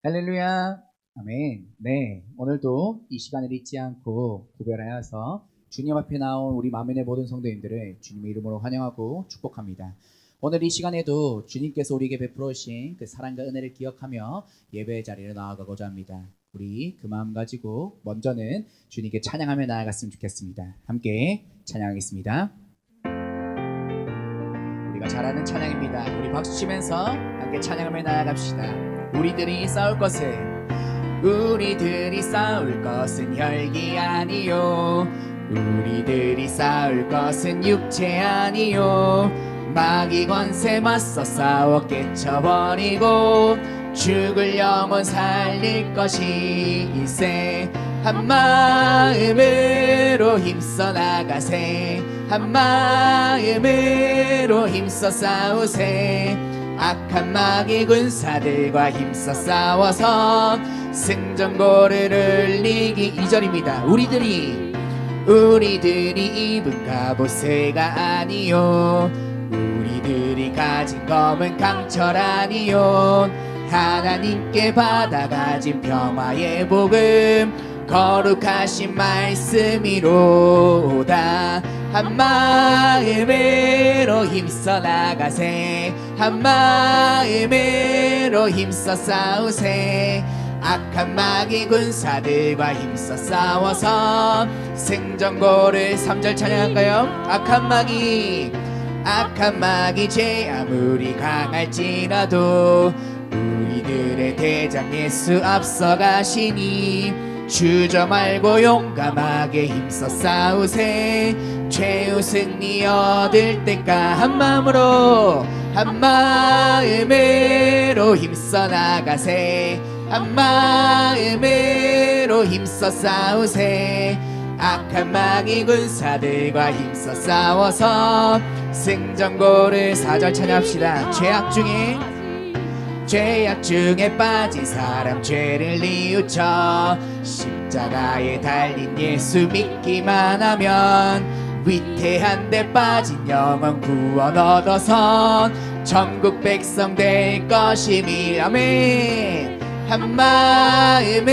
할렐루야. 아멘. 네. 오늘도 이 시간을 잊지 않고 구별하여서 주님 앞에 나온 우리 만민의 모든 성도님들을 주님의 이름으로 환영하고 축복합니다. 오늘 이 시간에도 주님께서 우리에게 베풀어 오신 그 사랑과 은혜를 기억하며 예배의 자리를 나아가고자 합니다. 우리 그 마음 가지고 먼저는 주님께 찬양하며 나아갔으면 좋겠습니다. 함께 찬양하겠습니다. 우리가 잘 아는 찬양입니다. 우리 박수 치면서 함께 찬양하며 나아갑시다. 우리들이 싸울 것은 혈기 아니요, 우리들이 싸울 것은 육체 아니요, 마귀 권세 맞서 싸워 깨쳐버리고 죽을 영혼 살릴 것이세. 한 마음으로 힘써 나가세. 한 마음으로 힘써 싸우세. 악한 마귀 군사들과 힘써 싸워서 승전고를 흘리기. 2절입니다. 우리들이 입은 갑옷새가 아니요, 우리들이 가진 검은 강철 아니요, 하나님께 받아가진 평화의 복음 거룩하신 말씀이로다. 한 마음으로 힘써 나가세. 한 마음으로 힘써 싸우세. 악한 마귀 군사들과 힘써 싸워서 승전고를. 3절 찬양할까요? 악한 마귀 죄 아무리 강할지라도 우리들의 대장 예수 앞서가시니 주저 말고 용감하게 힘써 싸우세. 최후 승리 얻을 때까 한 마음으로 힘써 나가세. 한 마음으로 힘써 싸우세. 악한 마귀 군사들과 힘써 싸워서 승전고를. 4절 찬양합시다. 죄악 중에 빠진 사람 죄를 뉘우쳐 십자가에 달린 예수 믿기만 하면 위태한 데 빠진 영혼 구원 얻어서 천국 백성 될 것이니. 아멘. 한 마음으로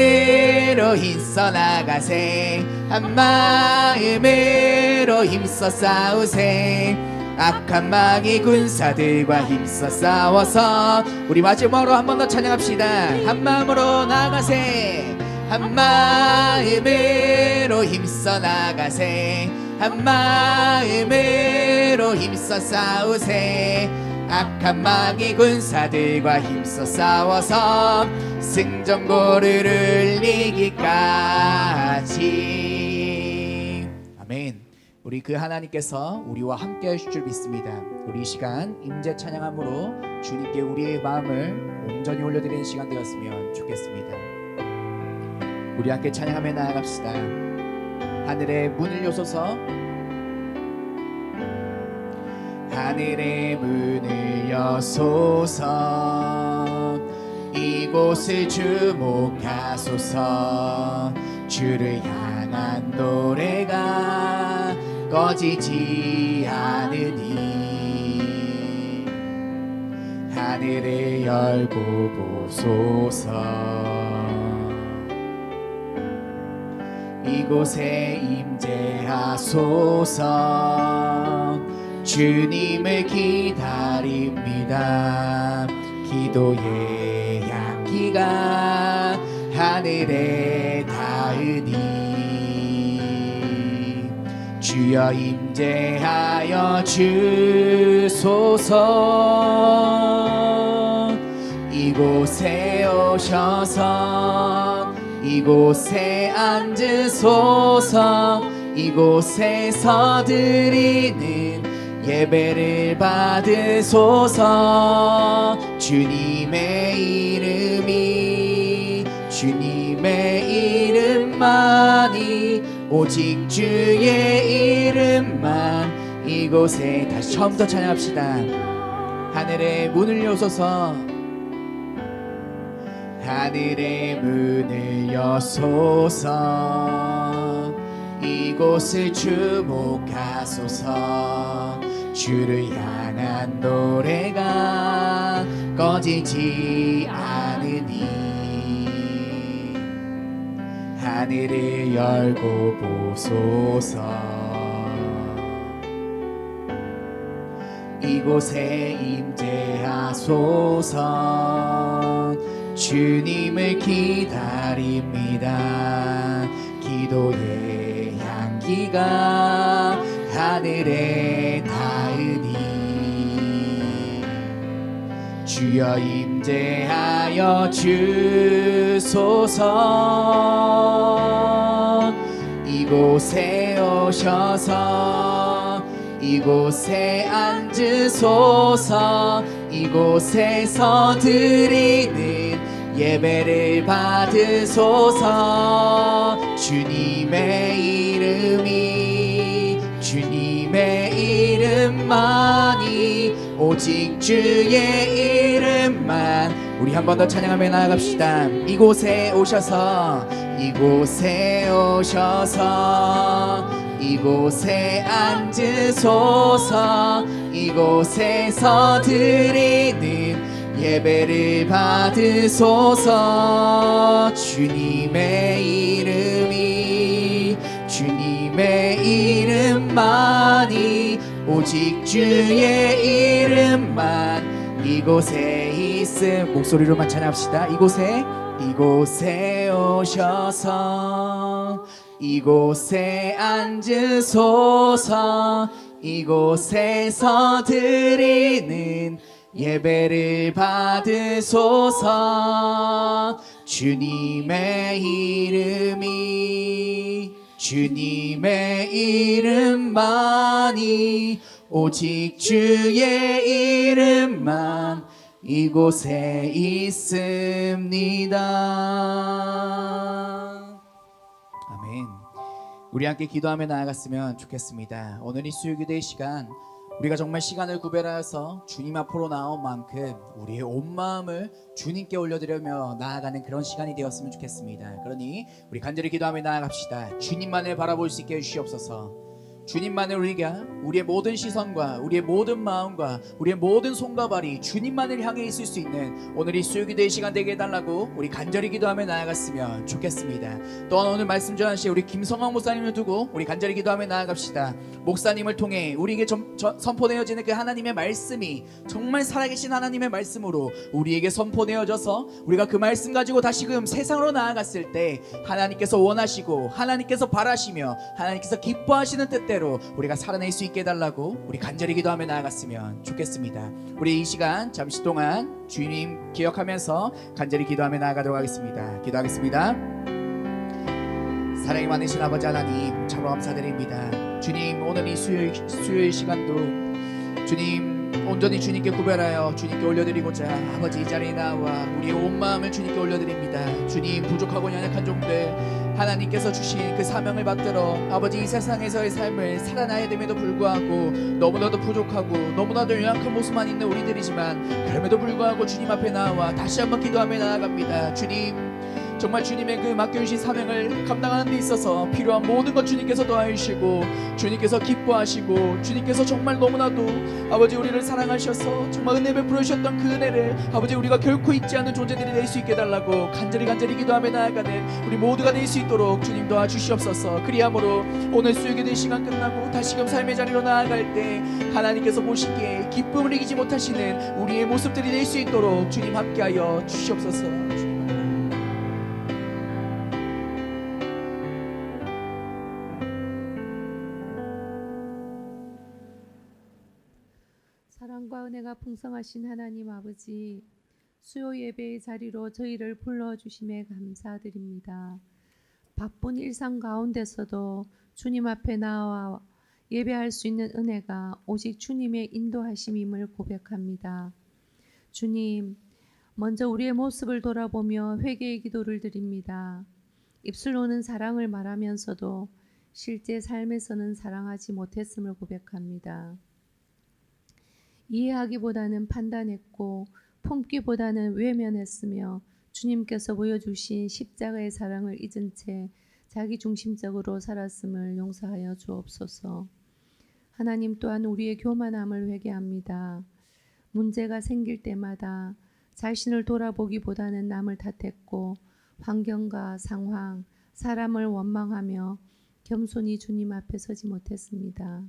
힘써 나가세. 한 마음으로 힘써 싸우세. 악한 마귀 군사들과 힘써 싸워서. 우리 마지막으로 한 번 더 찬양합시다. 한 마음으로 나가세. 한 마음으로 힘써 나가세. 한 마음으로 힘써 싸우세. 악한 마귀 군사들과 힘써 싸워서 승전고를 흘리기까지. 아멘. 우리 그 하나님께서 우리와 함께 하실 줄 믿습니다. 우리 이 시간 임재 찬양함으로 주님께 우리의 마음을 온전히 올려드리는 시간 되었으면 좋겠습니다. 우리 함께 찬양하며 나아갑시다. 하늘의 문을 여소서. 하늘의 문을 여소서. 이곳을 주목하소서. 주를 향한 노래가 꺼지지 않으니 하늘을 열고 보소서. 이곳에 임재하소서. 주님을 기다립니다. 기도의 향기가 하늘에 닿으니 주여 임재하여 주소서. 이곳에 오셔서 이곳에 앉으소서. 이곳에서 드리는 예배를 받으소서. 주님의 이름만이 오직 주의 이름만 이곳에. 다시 처음부터 찬양합시다. 하늘의 문을 여소서. 하늘의 문을 여소서. 이곳을 주목하소서. 주를 향한 노래가 꺼지지 않으니 하늘을 열고 보소서. 이곳에 임재하소서. 주님을 기다립니다. 기도의 향기가 하늘에 닿으니 주여 임재하여 주소서. 이곳에 오셔서 이곳에 앉으소서. 이곳에서 드리는 예배를 받으소서. 주님의 이름만이 오직 주의 이름만. 우리 한 번 더 찬양하며 나아갑시다. 이곳에 오셔서 이곳에 앉으소서. 이곳에서 드리는 예배를 받으소서. 주님의 이름만이 오직 주의 이름만 이곳에 있음. 목소리로만 찬양합시다. 이곳에 오셔서 이곳에 앉으소서. 이곳에서 드리는 예배를 받으소서. 주님의 이름만이 오직 주의 이름만 이곳에 있습니다. 아멘. 우리 함께 기도하며 나아갔으면 좋겠습니다. 오늘 이 수요기도의 시간, 우리가 정말 시간을 구별하여서 주님 앞으로 나온 만큼 우리의 온 마음을 주님께 올려드리며 나아가는 그런 시간이 되었으면 좋겠습니다. 그러니 우리 간절히 기도하며 나아갑시다. 주님만을 바라볼 수 있게 해주시옵소서. 주님만을 우리의 모든 시선과 우리의 모든 마음과 우리의 모든 손과 발이 주님만을 향해 있을 수 있는 오늘 이 수요기도의 시간 되게 해달라고 우리 간절히 기도하며 나아갔으면 좋겠습니다. 또한 오늘 말씀 전하신 우리 김성황 목사님을 두고 우리 간절히 기도하며 나아갑시다. 목사님을 통해 우리에게 선포되어지는 그 하나님의 말씀이 정말 살아계신 하나님의 말씀으로 우리에게 선포되어져서 우리가 그 말씀 가지고 다시금 세상으로 나아갔을 때 하나님께서 원하시고 하나님께서 바라시며 하나님께서 기뻐하시는 뜻대로 우리가 살아낼 수 있게 해달라고 우리 간절히 기도하며 나아갔으면 좋겠습니다. 우리 이 시간 잠시 동안 주님 기억하면서 간절히 기도하며 나아가도록 하겠습니다. 기도하겠습니다. 사랑이 많으신 아버지 하나님, 참으로 감사드립니다. 주님, 오늘 이 수요일 시간도 주님 온전히 주님께 구별하여 주님께 올려드리고자 아버지 이 자리에 나와 우리의 온 마음을 주님께 올려드립니다. 주님, 부족하고 연약한 종들 하나님께서 주신 그 사명을 받들어 아버지 이 세상에서의 삶을 살아나야 됨에도 불구하고 너무나도 부족하고 너무나도 연약한 모습만 있는 우리들이지만 그럼에도 불구하고 주님 앞에 나와 다시 한번 기도하며 나아갑니다. 주님, 정말 주님의 그 맡겨주신 사명을 감당하는 데 있어서 필요한 모든 것 주님께서 도와주시고 주님께서 기뻐하시고 주님께서 정말 너무나도 아버지 우리를 사랑하셔서 정말 은혜 베풀어 주셨던 그 은혜를 아버지 우리가 결코 잊지 않는 존재들이 될 수 있게 해달라고 간절히 기도하며 나아가는 우리 모두가 될 수 있도록 주님 도와주시옵소서. 그리함으로 오늘 수요기도의 시간 끝나고 다시금 삶의 자리로 나아갈 때 하나님께서 보시기에 기쁨을 이기지 못하시는 우리의 모습들이 될 수 있도록 주님 함께하여 주시옵소서. 사랑과 은혜가 풍성하신 하나님 아버지, 수요 예배의 자리로 저희를 불러주심에 감사드립니다. 바쁜 일상 가운데서도 주님 앞에 나와 예배할 수 있는 은혜가 오직 주님의 인도하심임을 고백합니다. 주님, 먼저 우리의 모습을 돌아보며 회개의 기도를 드립니다. 입술로는 사랑을 말하면서도 실제 삶에서는 사랑하지 못했음을 고백합니다. 이해하기보다는 판단했고 품기보다는 외면했으며 주님께서 보여주신 십자가의 사랑을 잊은 채 자기 중심적으로 살았음을 용서하여 주옵소서. 하나님, 또한 우리의 교만함을 회개합니다. 문제가 생길 때마다 자신을 돌아보기보다는 남을 탓했고 환경과 상황, 사람을 원망하며 겸손히 주님 앞에 서지 못했습니다.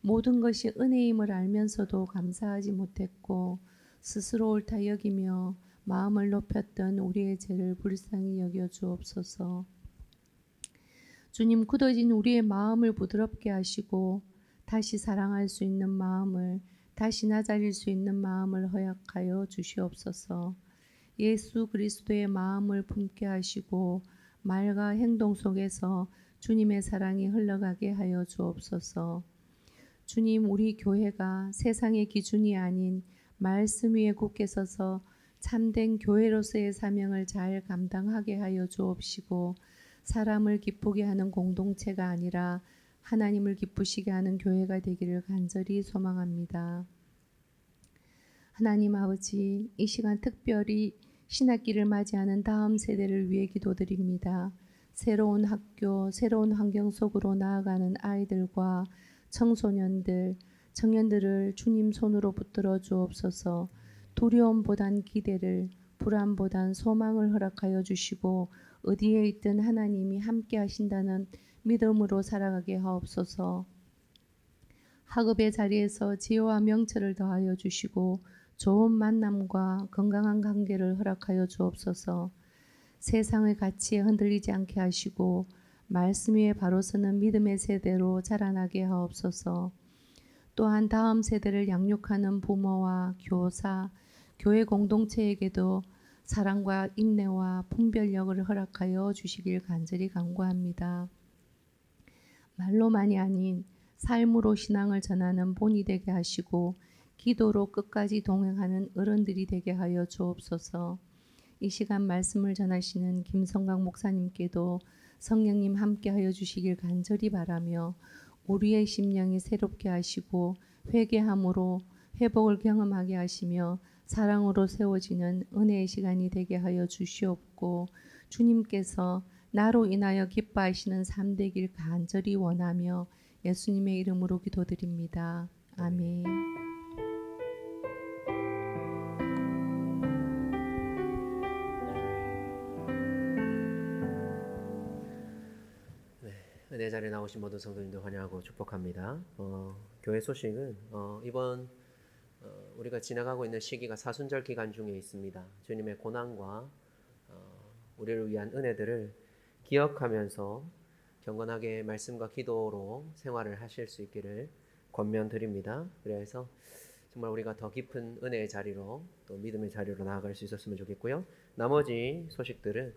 모든 것이 은혜임을 알면서도 감사하지 못했고 스스로 옳다 여기며 마음을 높였던 우리의 죄를 불쌍히 여겨 주옵소서. 주님, 굳어진 우리의 마음을 부드럽게 하시고 다시 사랑할 수 있는 마음을, 다시 나자릴 수 있는 마음을 허락하여 주시옵소서. 예수 그리스도의 마음을 품게 하시고 말과 행동 속에서 주님의 사랑이 흘러가게 하여 주옵소서. 주님, 우리 교회가 세상의 기준이 아닌 말씀 위에 굳게 서서 참된 교회로서의 사명을 잘 감당하게 하여 주옵시고 사람을 기쁘게 하는 공동체가 아니라 하나님을 기쁘시게 하는 교회가 되기를 간절히 소망합니다. 하나님 아버지, 이 시간 특별히 신학기를 맞이하는 다음 세대를 위해 기도드립니다. 새로운 학교, 새로운 환경 속으로 나아가는 아이들과 청소년들, 청년들을 주님 손으로 붙들어 주옵소서. 두려움보단 기대를, 불안보단 소망을 허락하여 주시고 어디에 있든 하나님이 함께 하신다는 믿음으로 살아가게 하옵소서. 학업의 자리에서 지혜와 명철을 더하여 주시고 좋은 만남과 건강한 관계를 허락하여 주옵소서. 세상의 가치에 흔들리지 않게 하시고 말씀 위에 바로 서는 믿음의 세대로 자라나게 하옵소서. 또한 다음 세대를 양육하는 부모와 교사, 교회 공동체에게도 사랑과 인내와 분별력을 허락하여 주시길 간절히 간구합니다. 말로만이 아닌 삶으로 신앙을 전하는 본이 되게 하시고 기도로 끝까지 동행하는 어른들이 되게 하여 주옵소서. 이 시간 말씀을 전하시는 김성강 목사님께도 성령님 함께하여 주시길 간절히 바라며 우리의 심령이 새롭게 하시고 회개함으로 회복을 경험하게 하시며 사랑으로 세워지는 은혜의 시간이 되게 하여 주시옵고 주님께서 나로 인하여 기뻐하시는 삶 되길 간절히 원하며 예수님의 이름으로 기도드립니다. 아멘. 은혜 자리에 나오신 모든 성도님들 환영하고 축복합니다. 교회 소식은 이번 우리가 지나가고 있는 시기가 사순절 기간 중에 있습니다. 주님의 고난과 우리를 위한 은혜들을 기억하면서 경건하게 말씀과 기도로 생활을 하실 수 있기를 권면드립니다. 그래서 정말 우리가 더 깊은 은혜의 자리로 또 믿음의 자리로 나아갈 수 있었으면 좋겠고요. 나머지 소식들은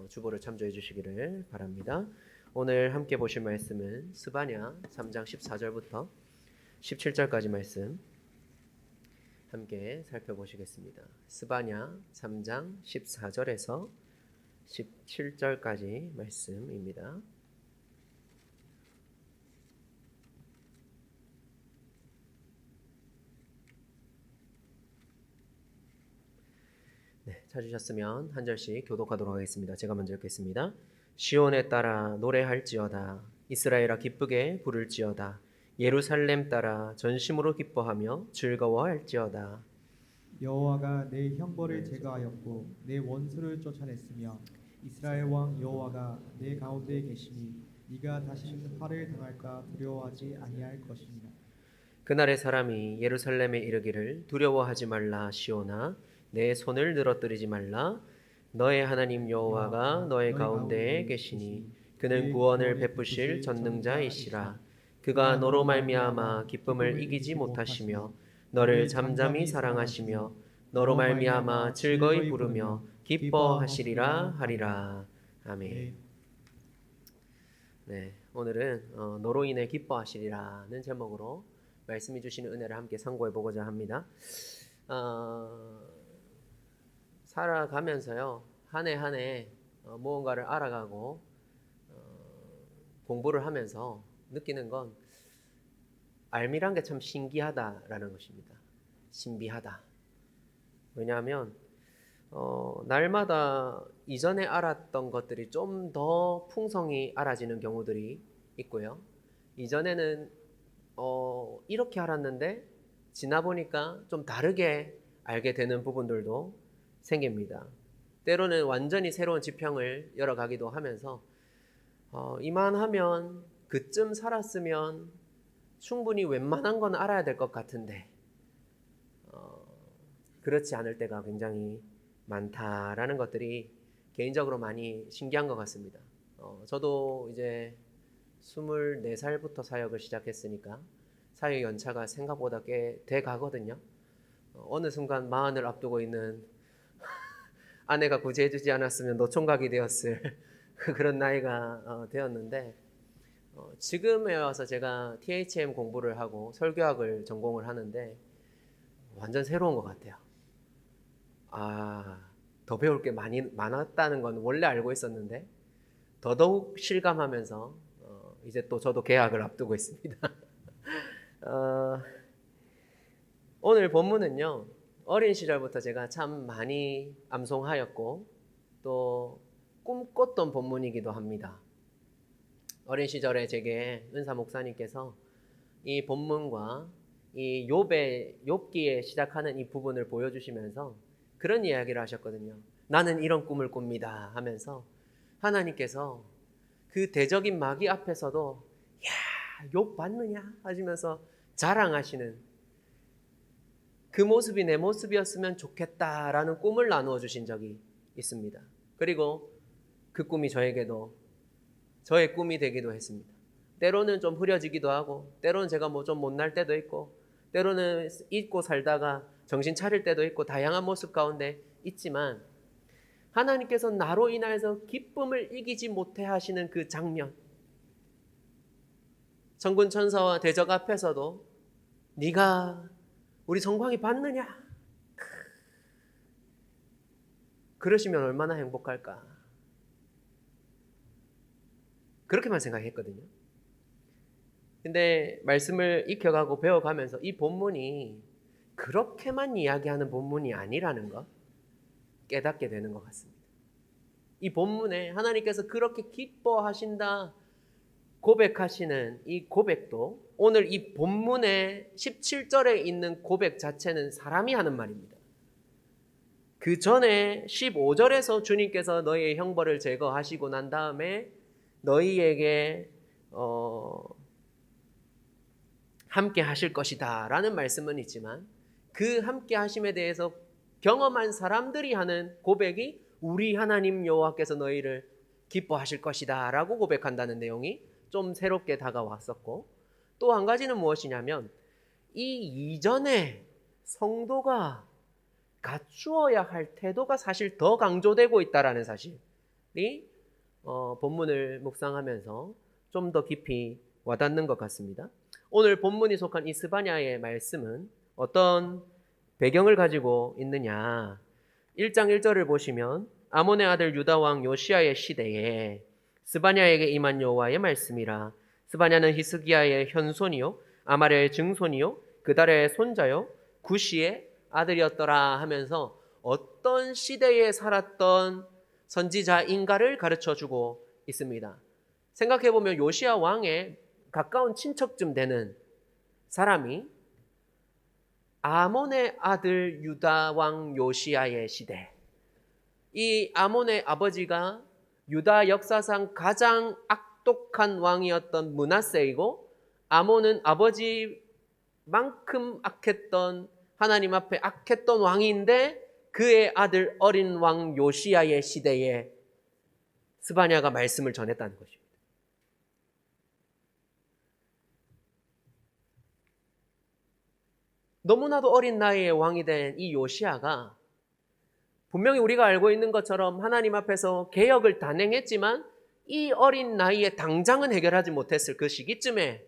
주보를 참조해 주시기를 바랍니다. 오늘 함께 보실 말씀은 스바냐 3장 14절부터 17절까지 말씀 함께 살펴보시겠습니다. 스바냐 3장 14절에서 17절까지 말씀입니다. 네, 찾으셨으면 한 절씩 교독하도록 하겠습니다. 제가 먼저 읽겠습니다. 시온에 따라 노래할지어다. 이스라엘아 기쁘게 부를지어다. 예루살렘 따라 전심으로 기뻐하며 즐거워할지어다. 여호와가 내 형벌을 제거하였고 내 원수를 쫓아냈으며 이스라엘 왕 여호와가 내 가운데 계시니 네가 다시는 화를 당할까 두려워하지 아니할 것이니라. 그날의 사람이 예루살렘에 이르기를 두려워하지 말라 시온아 내 손을 늘어뜨리지 말라 너의 하나님 여호와가 너의 가운데에 계시니 그는 구원을 베푸실 전능자이시라. 그가 너로 말미암아 기쁨을 이기지 못하시며 너를 잠잠히 사랑하시며 너로 말미암아 즐거이 부르며 기뻐하시리라 하리라. 아멘. 네, 오늘은 너로 인해 기뻐하시리라는 제목으로 말씀해 주시는 은혜를 함께 상고해 보고자 합니다. 살아가면서요 한 해 한 해 무언가를 알아가고 공부를 하면서 느끼는 건 알미란 게 참 신기하다라는 것입니다. 신비하다. 왜냐하면 날마다 이전에 알았던 것들이 좀 더 풍성히 알아지는 경우들이 있고요. 이전에는 이렇게 알았는데 지나 보니까 좀 다르게 알게 되는 부분들도 생깁니다. 때로는 완전히 새로운 지평을 열어가기도 하면서 이만하면 그쯤 살았으면 충분히 웬만한 건 알아야 될 것 같은데 그렇지 않을 때가 굉장히 많다라는 것들이 개인적으로 많이 신기한 것 같습니다. 저도 이제 24살부터 사역을 시작했으니까 사역 연차가 생각보다 꽤 돼 가거든요. 어느 순간 40을 앞두고 있는 아내가 구제해주지 않았으면 노총각이 되었을 그런 나이가 되었는데 지금에 와서 제가 THM 공부를 하고 설교학을 전공을 하는데 완전 새로운 것 같아요. 더 배울 게 많았다는 건 원래 알고 있었는데 더더욱 실감하면서 이제 또 저도 개학을 앞두고 있습니다. 오늘 본문은요, 어린 시절부터 제가 참 많이 암송하였고 또 꿈꿨던 본문이기도 합니다. 어린 시절에 제게 은사 목사님께서 이 본문과 이 욥기에 시작하는 이 부분을 보여주시면서 그런 이야기를 하셨거든요. 나는 이런 꿈을 꿉니다 하면서 하나님께서 그 대적인 마귀 앞에서도 야, 욥 봤느냐 하시면서 자랑하시는 그 모습이 내 모습이었으면 좋겠다라는 꿈을 나누어 주신 적이 있습니다. 그리고 그 꿈이 저에게도 저의 꿈이 되기도 했습니다. 때로는 좀 흐려지기도 하고 때로는 제가 뭐 좀 못날 때도 있고 때로는 잊고 살다가 정신 차릴 때도 있고 다양한 모습 가운데 있지만 하나님께서 나로 인하여서 기쁨을 이기지 못해 하시는 그 장면, 천군 천사와 대적 앞에서도 네가 우리 정광이 봤느냐? 그러시면 얼마나 행복할까? 그렇게만 생각했거든요. 근데 말씀을 익혀가고 배워가면서 이 본문이 그렇게만 이야기하는 본문이 아니라는 것 깨닫게 되는 것 같습니다. 이 본문에 하나님께서 그렇게 기뻐하신다 고백하시는 이 고백도 오늘 이 본문의 17절에 있는 고백 자체는 사람이 하는 말입니다. 그 전에 15절에서 주님께서 너희의 형벌을 제거하시고 난 다음에 너희에게 함께 하실 것이다 라는 말씀은 있지만 그 함께 하심에 대해서 경험한 사람들이 하는 고백이 우리 하나님 여호와께서 너희를 기뻐하실 것이다 라고 고백한다는 내용이 좀 새롭게 다가왔었고 또 한 가지는 무엇이냐면 이 이전에 성도가 갖추어야 할 태도가 사실 더 강조되고 있다는 사실이 본문을 묵상하면서 좀 더 깊이 와닿는 것 같습니다. 오늘 본문이 속한 이 스바냐의 말씀은 어떤 배경을 가지고 있느냐. 1장 1절을 보시면 아몬의 아들 유다 왕 요시야의 시대에 스바냐에게 임한 여호와의 말씀이라. 스바냐는 히스기야의 현손이요 아말의 증손이요 그달의 손자요 구시의 아들이었더라 하면서 어떤 시대에 살았던 선지자인가를 가르쳐주고 있습니다. 생각해보면 요시야 왕의 가까운 친척쯤 되는 사람이 아몬의 아들 유다 왕 요시야의 시대, 이 아몬의 아버지가 유다 역사상 가장 악독한 왕이었던 므낫세이고 아몬은 아버지만큼 악했던 하나님 앞에 악했던 왕인데 그의 아들 어린 왕 요시야의 시대에 스바냐가 말씀을 전했다는 것입니다. 너무나도 어린 나이에 왕이 된 이 요시야가 분명히 우리가 알고 있는 것처럼 하나님 앞에서 개혁을 단행했지만 이 어린 나이에 당장은 해결하지 못했을 그 시기쯤에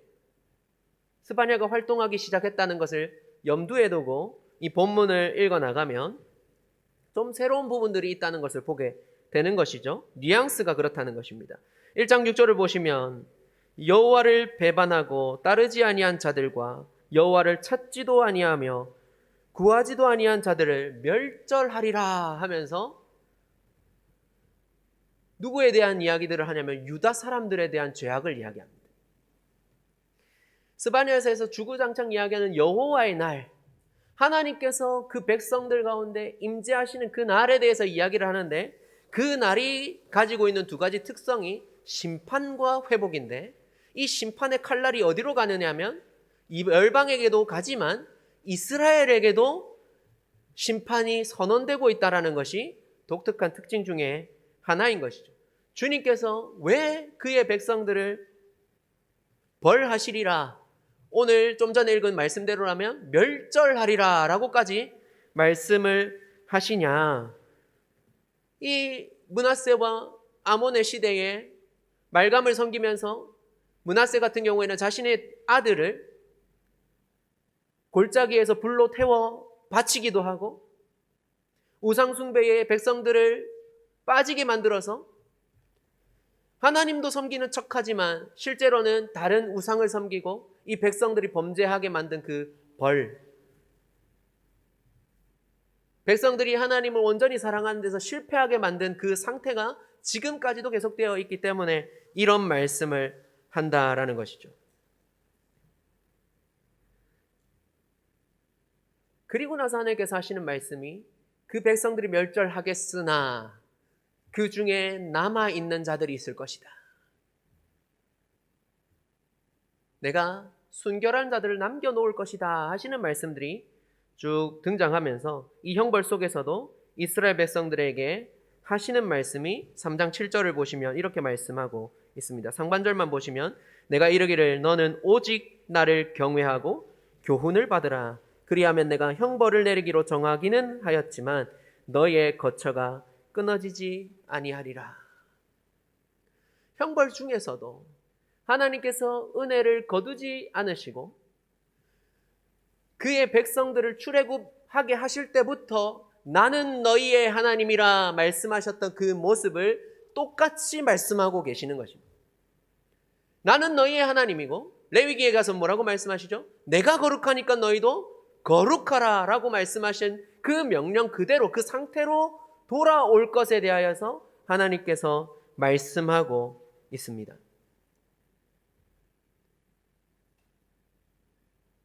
스바냐가 활동하기 시작했다는 것을 염두에 두고 이 본문을 읽어나가면 좀 새로운 부분들이 있다는 것을 보게 되는 것이죠. 뉘앙스가 그렇다는 것입니다. 1장 6절을 보시면 여호와를 배반하고 따르지 아니한 자들과 여호와를 찾지도 아니하며 구하지도 아니한 자들을 멸절하리라 하면서 누구에 대한 이야기들을 하냐면 유다 사람들에 대한 죄악을 이야기합니다. 스바냐서에서 주구장창 이야기하는 여호와의 날, 하나님께서 그 백성들 가운데 임재하시는 그 날에 대해서 이야기를 하는데 그 날이 가지고 있는 두 가지 특성이 심판과 회복인데 이 심판의 칼날이 어디로 가느냐면 이 열방에게도 가지만 이스라엘에게도 심판이 선언되고 있다는 것이 독특한 특징 중에 하나인 것이죠. 주님께서 왜 그의 백성들을 벌하시리라, 오늘 좀 전에 읽은 말씀대로라면 멸절하리라 라고까지 말씀을 하시냐. 이 므낫세와 아몬의 시대에 말감을 섬기면서 므낫세 같은 경우에는 자신의 아들을 골짜기에서 불로 태워 바치기도 하고 우상숭배의 백성들을 빠지게 만들어서 하나님도 섬기는 척하지만 실제로는 다른 우상을 섬기고 이 백성들이 범죄하게 만든 그 벌, 백성들이 하나님을 온전히 사랑하는 데서 실패하게 만든 그 상태가 지금까지도 계속되어 있기 때문에 이런 말씀을 한다라는 것이죠. 그리고 나서 하나님께서 하시는 말씀이 그 백성들이 멸절하겠으나 그 중에 남아있는 자들이 있을 것이다. 내가 순결한 자들을 남겨놓을 것이다 하시는 말씀들이 쭉 등장하면서 이 형벌 속에서도 이스라엘 백성들에게 하시는 말씀이 3장 7절을 보시면 이렇게 말씀하고 있습니다. 상반절만 보시면 내가 이르기를 너는 오직 나를 경외하고 교훈을 받으라. 그리하면 내가 형벌을 내리기로 정하기는 하였지만 너의 거처가 끊어지지 아니하리라. 형벌 중에서도 하나님께서 은혜를 거두지 않으시고 그의 백성들을 출애굽하게 하실 때부터 나는 너희의 하나님이라 말씀하셨던 그 모습을 똑같이 말씀하고 계시는 것입니다. 나는 너희의 하나님이고 레위기에 가서 뭐라고 말씀하시죠? 내가 거룩하니까 너희도 거룩하라 라고 말씀하신 그 명령 그대로 그 상태로 돌아올 것에 대하여서 하나님께서 말씀하고 있습니다.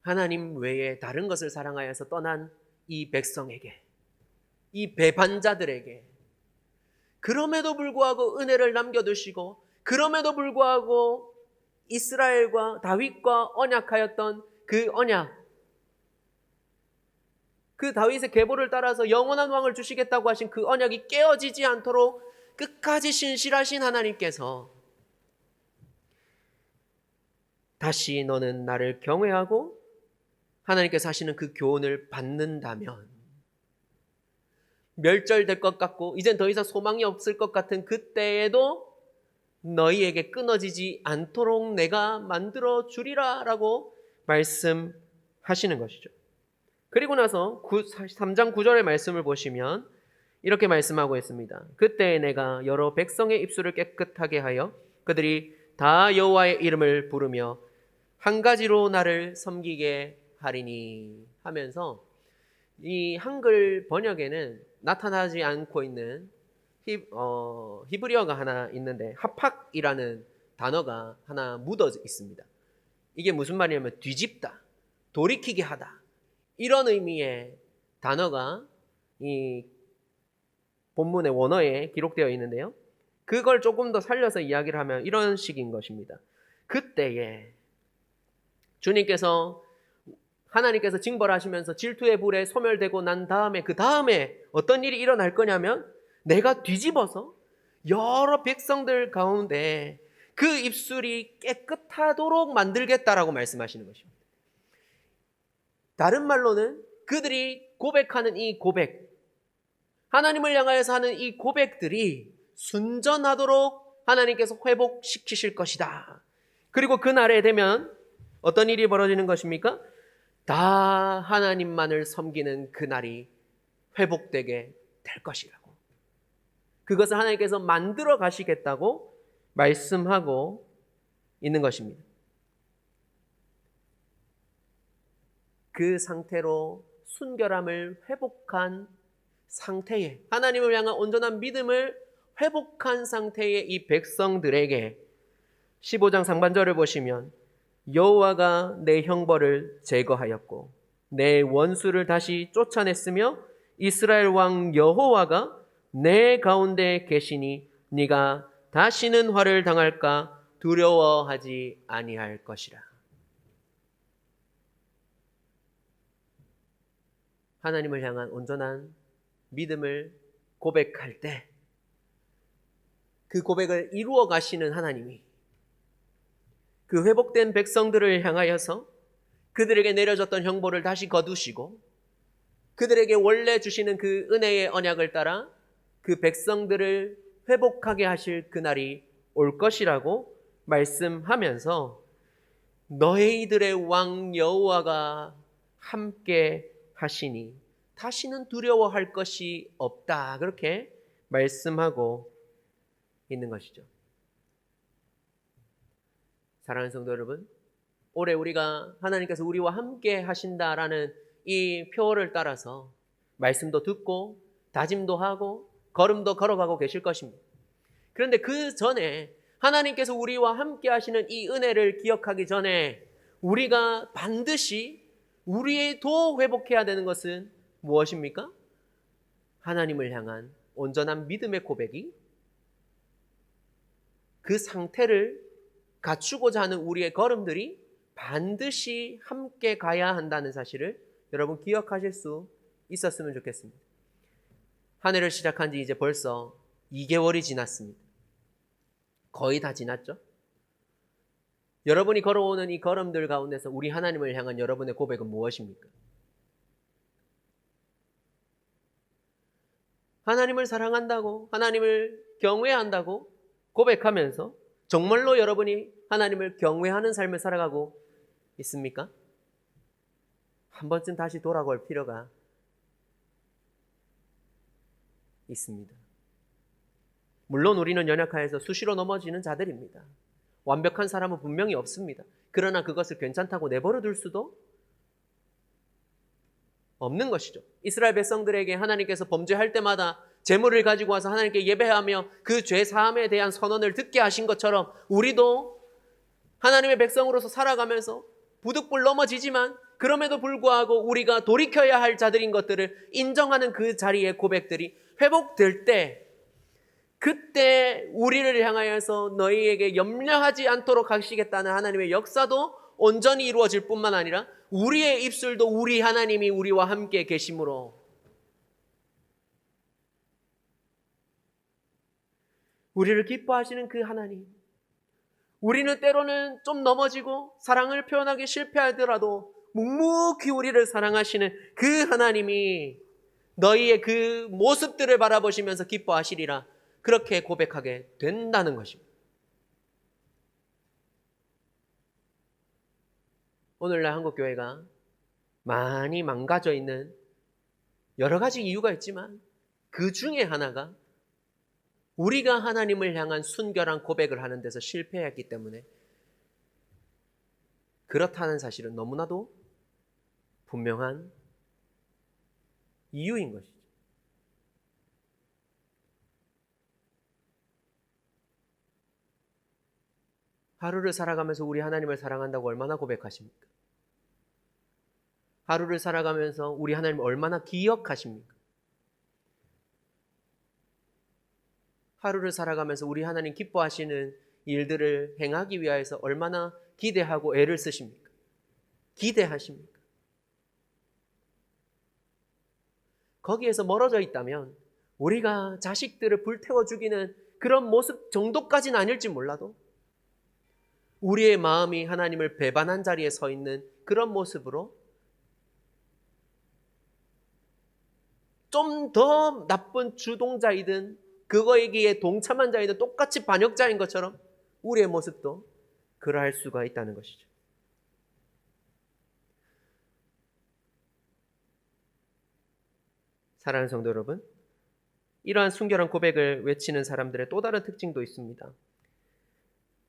하나님 외에 다른 것을 사랑하여서 떠난 이 백성에게, 이 배반자들에게 그럼에도 불구하고 은혜를 남겨두시고 그럼에도 불구하고 이스라엘과 다윗과 언약하였던 그 언약, 그 다윗의 계보를 따라서 영원한 왕을 주시겠다고 하신 그 언약이 깨어지지 않도록 끝까지 신실하신 하나님께서 다시 너는 나를 경외하고 하나님께서 하시는 그 교훈을 받는다면 멸절될 것 같고 이젠 더 이상 소망이 없을 것 같은 그때에도 너희에게 끊어지지 않도록 내가 만들어 주리라 라고 말씀하시는 것이죠. 그리고 나서 3장 9절의 말씀을 보시면 이렇게 말씀하고 있습니다. 그때 내가 여러 백성의 입술을 깨끗하게 하여 그들이 다 여호와의 이름을 부르며 한 가지로 나를 섬기게 하리니 하면서 이 한글 번역에는 나타나지 않고 있는 히브리어가 하나 있는데 하팍이라는 단어가 하나 묻어져 있습니다. 이게 무슨 말이냐면 뒤집다, 돌이키게 하다 이런 의미의 단어가 이 본문의 원어에 기록되어 있는데요. 그걸 조금 더 살려서 이야기를 하면 이런 식인 것입니다. 그때에 주님께서 하나님께서 징벌하시면서 질투의 불에 소멸되고 난 다음에 그 다음에 어떤 일이 일어날 거냐면 내가 뒤집어서 여러 백성들 가운데 그 입술이 깨끗하도록 만들겠다라고 말씀하시는 것입니다. 다른 말로는 그들이 고백하는 이 고백, 하나님을 향하여서 하는 이 고백들이 순전하도록 하나님께서 회복시키실 것이다. 그리고 그날에 되면 어떤 일이 벌어지는 것입니까? 다 하나님만을 섬기는 그날이 회복되게 될 것이라고. 그것을 하나님께서 만들어 가시겠다고 말씀하고 있는 것입니다. 그 상태로 순결함을 회복한 상태에 하나님을 향한 온전한 믿음을 회복한 상태의 이 백성들에게 15장 상반절을 보시면 여호와가 내 형벌을 제거하였고 내 원수를 다시 쫓아냈으며 이스라엘 왕 여호와가 내 가운데 계시니 네가 다시는 화를 당할까 두려워하지 아니할 것이라. 하나님을 향한 온전한 믿음을 고백할 때 그 고백을 이루어 가시는 하나님이 그 회복된 백성들을 향하여서 그들에게 내려졌던 형벌을 다시 거두시고 그들에게 원래 주시는 그 은혜의 언약을 따라 그 백성들을 회복하게 하실 그날이 올 것이라고 말씀하면서 너희들의 왕 여호와가 함께 하시니 다시는 두려워할 것이 없다. 그렇게 말씀하고 있는 것이죠. 사랑하는 성도 여러분, 올해 우리가 하나님께서 우리와 함께 하신다라는 이 표어를 따라서 말씀도 듣고 다짐도 하고 걸음도 걸어가고 계실 것입니다. 그런데 그 전에 하나님께서 우리와 함께 하시는 이 은혜를 기억하기 전에 우리가 반드시 우리의 도 회복해야 되는 것은 무엇입니까? 하나님을 향한 온전한 믿음의 고백이 그 상태를 갖추고자 하는 우리의 걸음들이 반드시 함께 가야 한다는 사실을 여러분 기억하실 수 있었으면 좋겠습니다. 한 해를 시작한 지 이제 벌써 2개월이 지났습니다. 거의 다 지났죠? 여러분이 걸어오는 이 걸음들 가운데서 우리 하나님을 향한 여러분의 고백은 무엇입니까? 하나님을 사랑한다고, 하나님을 경외한다고 고백하면서 정말로 여러분이 하나님을 경외하는 삶을 살아가고 있습니까? 한 번쯤 다시 돌아볼 필요가 있습니다. 물론 우리는 연약하여서 수시로 넘어지는 자들입니다. 완벽한 사람은 분명히 없습니다. 그러나 그것을 괜찮다고 내버려 둘 수도 없는 것이죠. 이스라엘 백성들에게 하나님께서 범죄할 때마다 제물을 가지고 와서 하나님께 예배하며 그 죄 사함에 대한 선언을 듣게 하신 것처럼 우리도 하나님의 백성으로서 살아가면서 부득불 넘어지지만 그럼에도 불구하고 우리가 돌이켜야 할 자들인 것들을 인정하는 그 자리의 고백들이 회복될 때 그때 우리를 향하여서 너희에게 염려하지 않도록 하시겠다는 하나님의 역사도 온전히 이루어질 뿐만 아니라 우리의 입술도 우리 하나님이 우리와 함께 계심으로 우리를 기뻐하시는 그 하나님, 우리는 때로는 좀 넘어지고 사랑을 표현하기 실패하더라도 묵묵히 우리를 사랑하시는 그 하나님이 너희의 그 모습들을 바라보시면서 기뻐하시리라 그렇게 고백하게 된다는 것입니다. 오늘날 한국교회가 많이 망가져 있는 여러 가지 이유가 있지만 그 중에 하나가 우리가 하나님을 향한 순결한 고백을 하는 데서 실패했기 때문에 그렇다는 사실은 너무나도 분명한 이유인 것이죠. 하루를 살아가면서 우리 하나님을 사랑한다고 얼마나 고백하십니까? 하루를 살아가면서 우리 하나님을 얼마나 기억하십니까? 하루를 살아가면서 우리 하나님 기뻐하시는 일들을 행하기 위하여서 얼마나 기대하고 애를 쓰십니까? 기대하십니까? 거기에서 멀어져 있다면 우리가 자식들을 불태워 죽이는 그런 모습 정도까지는 아닐지 몰라도 우리의 마음이 하나님을 배반한 자리에 서 있는 그런 모습으로 좀 더 나쁜 주동자이든 그거에게 동참한 자이든 똑같이 반역자인 것처럼 우리의 모습도 그러할 수가 있다는 것이죠. 사랑하는 성도 여러분, 이러한 순결한 고백을 외치는 사람들의 또 다른 특징도 있습니다.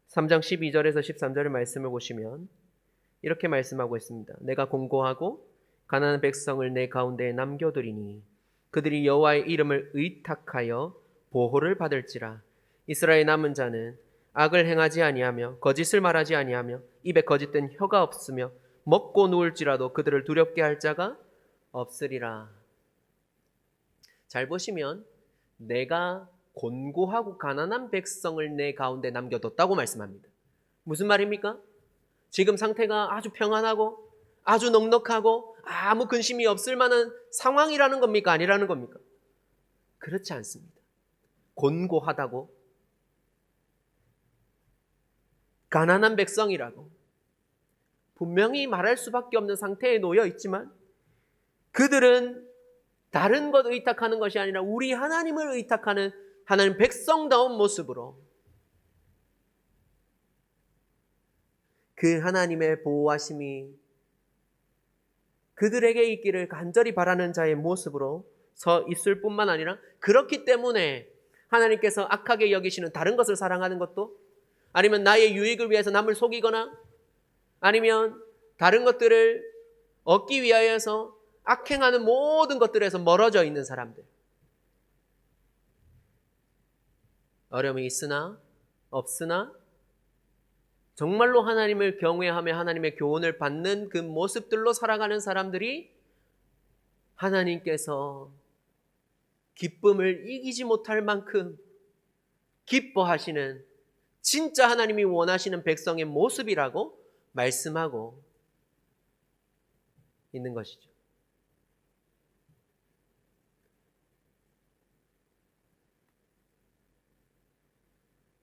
3장 12절에서 13절의 말씀을 보시면 이렇게 말씀하고 있습니다. 내가 공고하고 가난한 백성을 내 가운데에 남겨두리니 그들이 여호와의 이름을 의탁하여 보호를 받을지라. 이스라엘 남은 자는 악을 행하지 아니하며 거짓을 말하지 아니하며 입에 거짓된 혀가 없으며 먹고 누울지라도 그들을 두렵게 할 자가 없으리라. 잘 보시면 내가 곤고하고 가난한 백성을 내 가운데 남겨뒀다고 말씀합니다. 무슨 말입니까? 지금 상태가 아주 평안하고 아주 넉넉하고 아무 근심이 없을 만한 상황이라는 겁니까? 아니라는 겁니까? 그렇지 않습니다. 곤고하다고, 가난한 백성이라고 분명히 말할 수밖에 없는 상태에 놓여 있지만 그들은 다른 것 의탁하는 것이 아니라 우리 하나님을 의탁하는 하나님 백성다운 모습으로 그 하나님의 보호하심이 그들에게 있기를 간절히 바라는 자의 모습으로 서 있을 뿐만 아니라 그렇기 때문에 하나님께서 악하게 여기시는 다른 것을 사랑하는 것도 아니면 나의 유익을 위해서 남을 속이거나 아니면 다른 것들을 얻기 위하여서 악행하는 모든 것들에서 멀어져 있는 사람들. 어려움이 있으나 없으나 정말로 하나님을 경외하며 하나님의 교훈을 받는 그 모습들로 살아가는 사람들이 하나님께서 기쁨을 이기지 못할 만큼 기뻐하시는 진짜 하나님이 원하시는 백성의 모습이라고 말씀하고 있는 것이죠.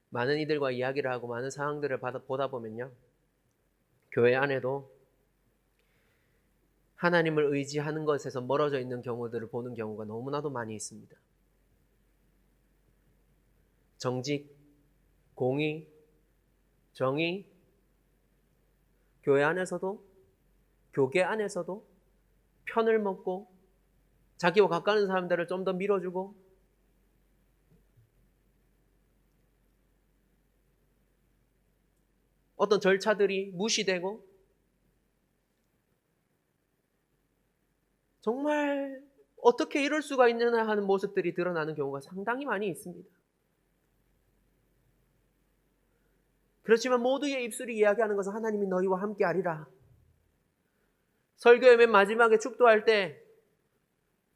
많은 이들과 이야기를 하고 많은 상황들을 보다 보면요, 교회 안에도 하나님을 의지하는 것에서 멀어져 있는 경우들을 보는 경우가 너무나도 많이 있습니다. 정직, 공의, 정의, 교회 안에서도 교계 안에서도 편을 먹고 자기와 가까운 사람들을 좀 더 밀어주고 어떤 절차들이 무시되고 정말 어떻게 이럴 수가 있느냐 하는 모습들이 드러나는 경우가 상당히 많이 있습니다. 그렇지만 모두의 입술이 이야기하는 것은 하나님이 너희와 함께 하리라. 설교의 맨 마지막에 축도할 때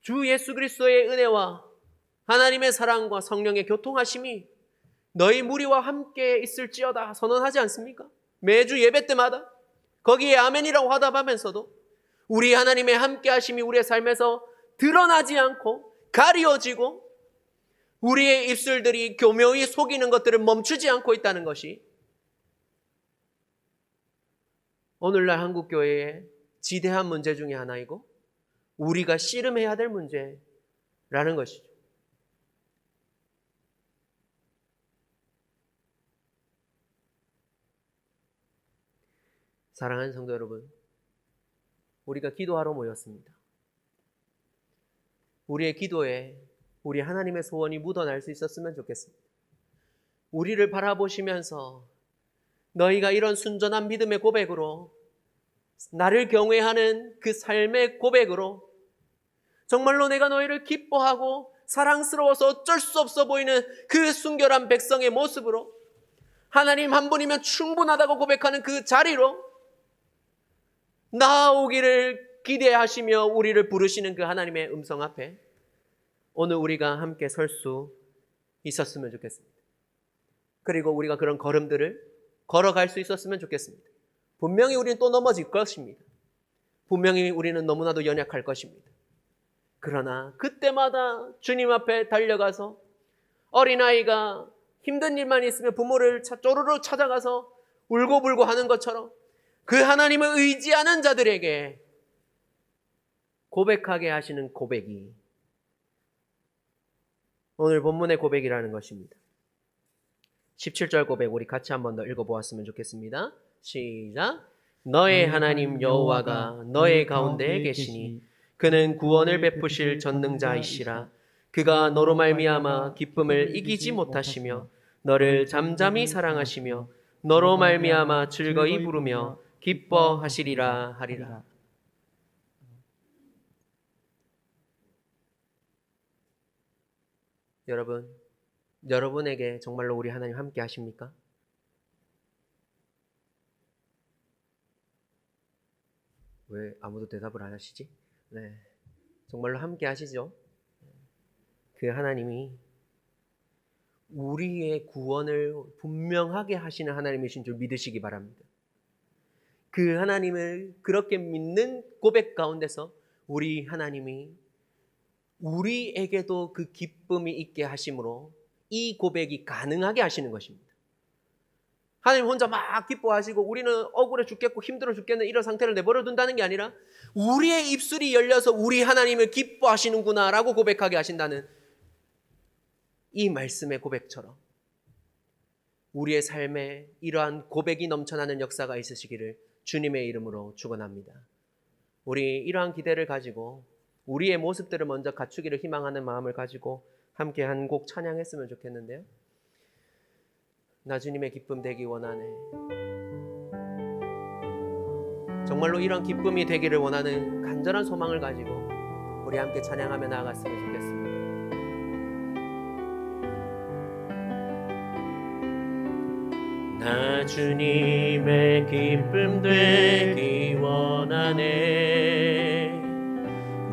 주 예수 그리스도의 은혜와 하나님의 사랑과 성령의 교통하심이 너희 무리와 함께 있을지어다 선언하지 않습니까? 매주 예배 때마다 거기에 아멘이라고 화답하면서도 우리 하나님의 함께 하심이 우리의 삶에서 드러나지 않고 가리워지고 우리의 입술들이 교묘히 속이는 것들을 멈추지 않고 있다는 것이 오늘날 한국교회의 지대한 문제 중에 하나이고 우리가 씨름해야 될 문제라는 것이죠. 사랑하는 성도 여러분, 우리가 기도하러 모였습니다. 우리의 기도에 우리 하나님의 소원이 묻어날 수 있었으면 좋겠습니다. 우리를 바라보시면서 너희가 이런 순전한 믿음의 고백으로 나를 경외하는 그 삶의 고백으로 정말로 내가 너희를 기뻐하고 사랑스러워서 어쩔 수 없어 보이는 그 순결한 백성의 모습으로 하나님 한 분이면 충분하다고 고백하는 그 자리로 나아오기를 기대하시며 우리를 부르시는 그 하나님의 음성 앞에 오늘 우리가 함께 설 수 있었으면 좋겠습니다. 그리고 우리가 그런 걸음들을 걸어갈 수 있었으면 좋겠습니다. 분명히 우리는 또 넘어질 것입니다. 분명히 우리는 너무나도 연약할 것입니다. 그러나 그때마다 주님 앞에 달려가서 어린아이가 힘든 일만 있으면 부모를 쪼르르 찾아가서 울고불고 하는 것처럼 그 하나님을 의지하는 자들에게 고백하게 하시는 고백이 오늘 본문의 고백이라는 것입니다. 17절 고백 우리 같이 한 번 더 읽어보았으면 좋겠습니다. 시작. 너의 하나님 여호와가 너의 가운데에 계시니 그는 구원을 베푸실 전능자이시라. 그가 너로 말미암아 기쁨을 이기지 못하시며 너를 잠잠히 사랑하시며 너로 말미암아 즐거이 부르며 기뻐하시리라 하리라. 여러분, 여러분에게 정말로 우리 하나님 함께 하십니까? 왜 아무도 대답을 안 하시지? 네, 정말로 함께 하시죠? 그 하나님이 우리의 구원을 분명하게 하시는 하나님이신 줄 믿으시기 바랍니다. 그 하나님을 그렇게 믿는 고백 가운데서 우리 하나님이 우리에게도 그 기쁨이 있게 하심으로 이 고백이 가능하게 하시는 것입니다. 하나님 혼자 막 기뻐하시고 우리는 억울해 죽겠고 힘들어 죽겠는 이런 상태를 내버려 둔다는 게 아니라 우리의 입술이 열려서 우리 하나님을 기뻐하시는구나 라고 고백하게 하신다는 이 말씀의 고백처럼 우리의 삶에 이러한 고백이 넘쳐나는 역사가 있으시기를 주님의 이름으로 축원합니다. 우리 이러한 기대를 가지고 우리의 모습들을 먼저 갖추기를 희망하는 마음을 가지고 함께 한 곡 찬양했으면 좋겠는데요. 나 주님의 기쁨 되기 원하네. 정말로 이런 기쁨이 되기를 원하는 간절한 소망을 가지고 우리 함께 찬양하며 나아갔으면 좋겠습니다. 나 주님의 기쁨 되기 원하네.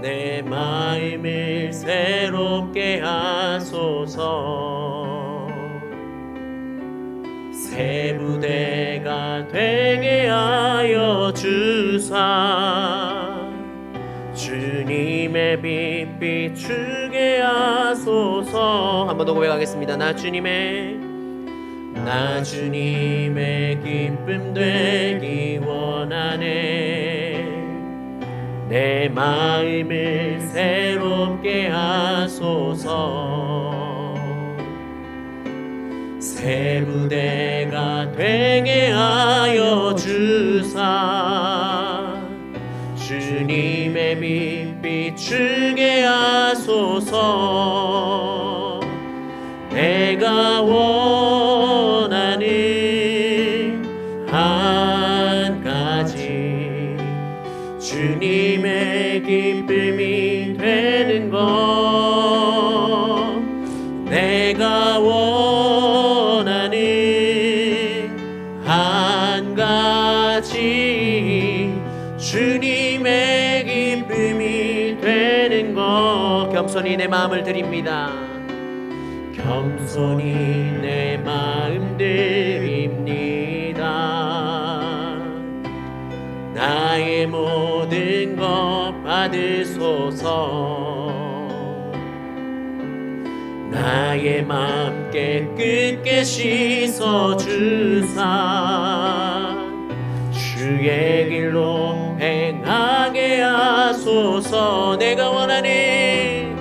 내 마음을 새롭게 하소서. 새 부대가 되게 하여 주사. 주님의 빛 비추게 하소서. 한 번 더 고백하겠습니다. 나 주님의 기쁨 되기 원하네. 내 마음을 새롭게 하소서. 새 부대가 되게 하여 주사. 주님의 빛 비추게 하소서. 내가 원하는 한 가지 주님의 기쁨이 되는 것. 내가 원하는 한 가지 주님의 기쁨이 되는 것. 겸손히 내 마음을 드립니다. 겸손히 내 마음 드립니다. 나의 모든 것 받으소서. 나의 마음 깨끗게 씻어주사. 주의 길로 행하게 하소서. 내가 원하는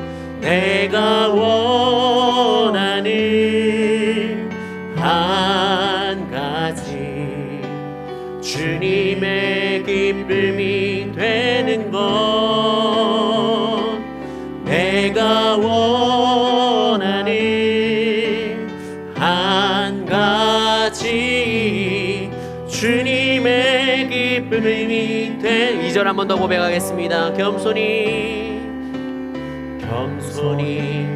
한 가지 주님의 기쁨이 되는 것. 내가 원하는 한 가지 주님의 기쁨이 되. 2절 한 번 더 고백하겠습니다. 겸손히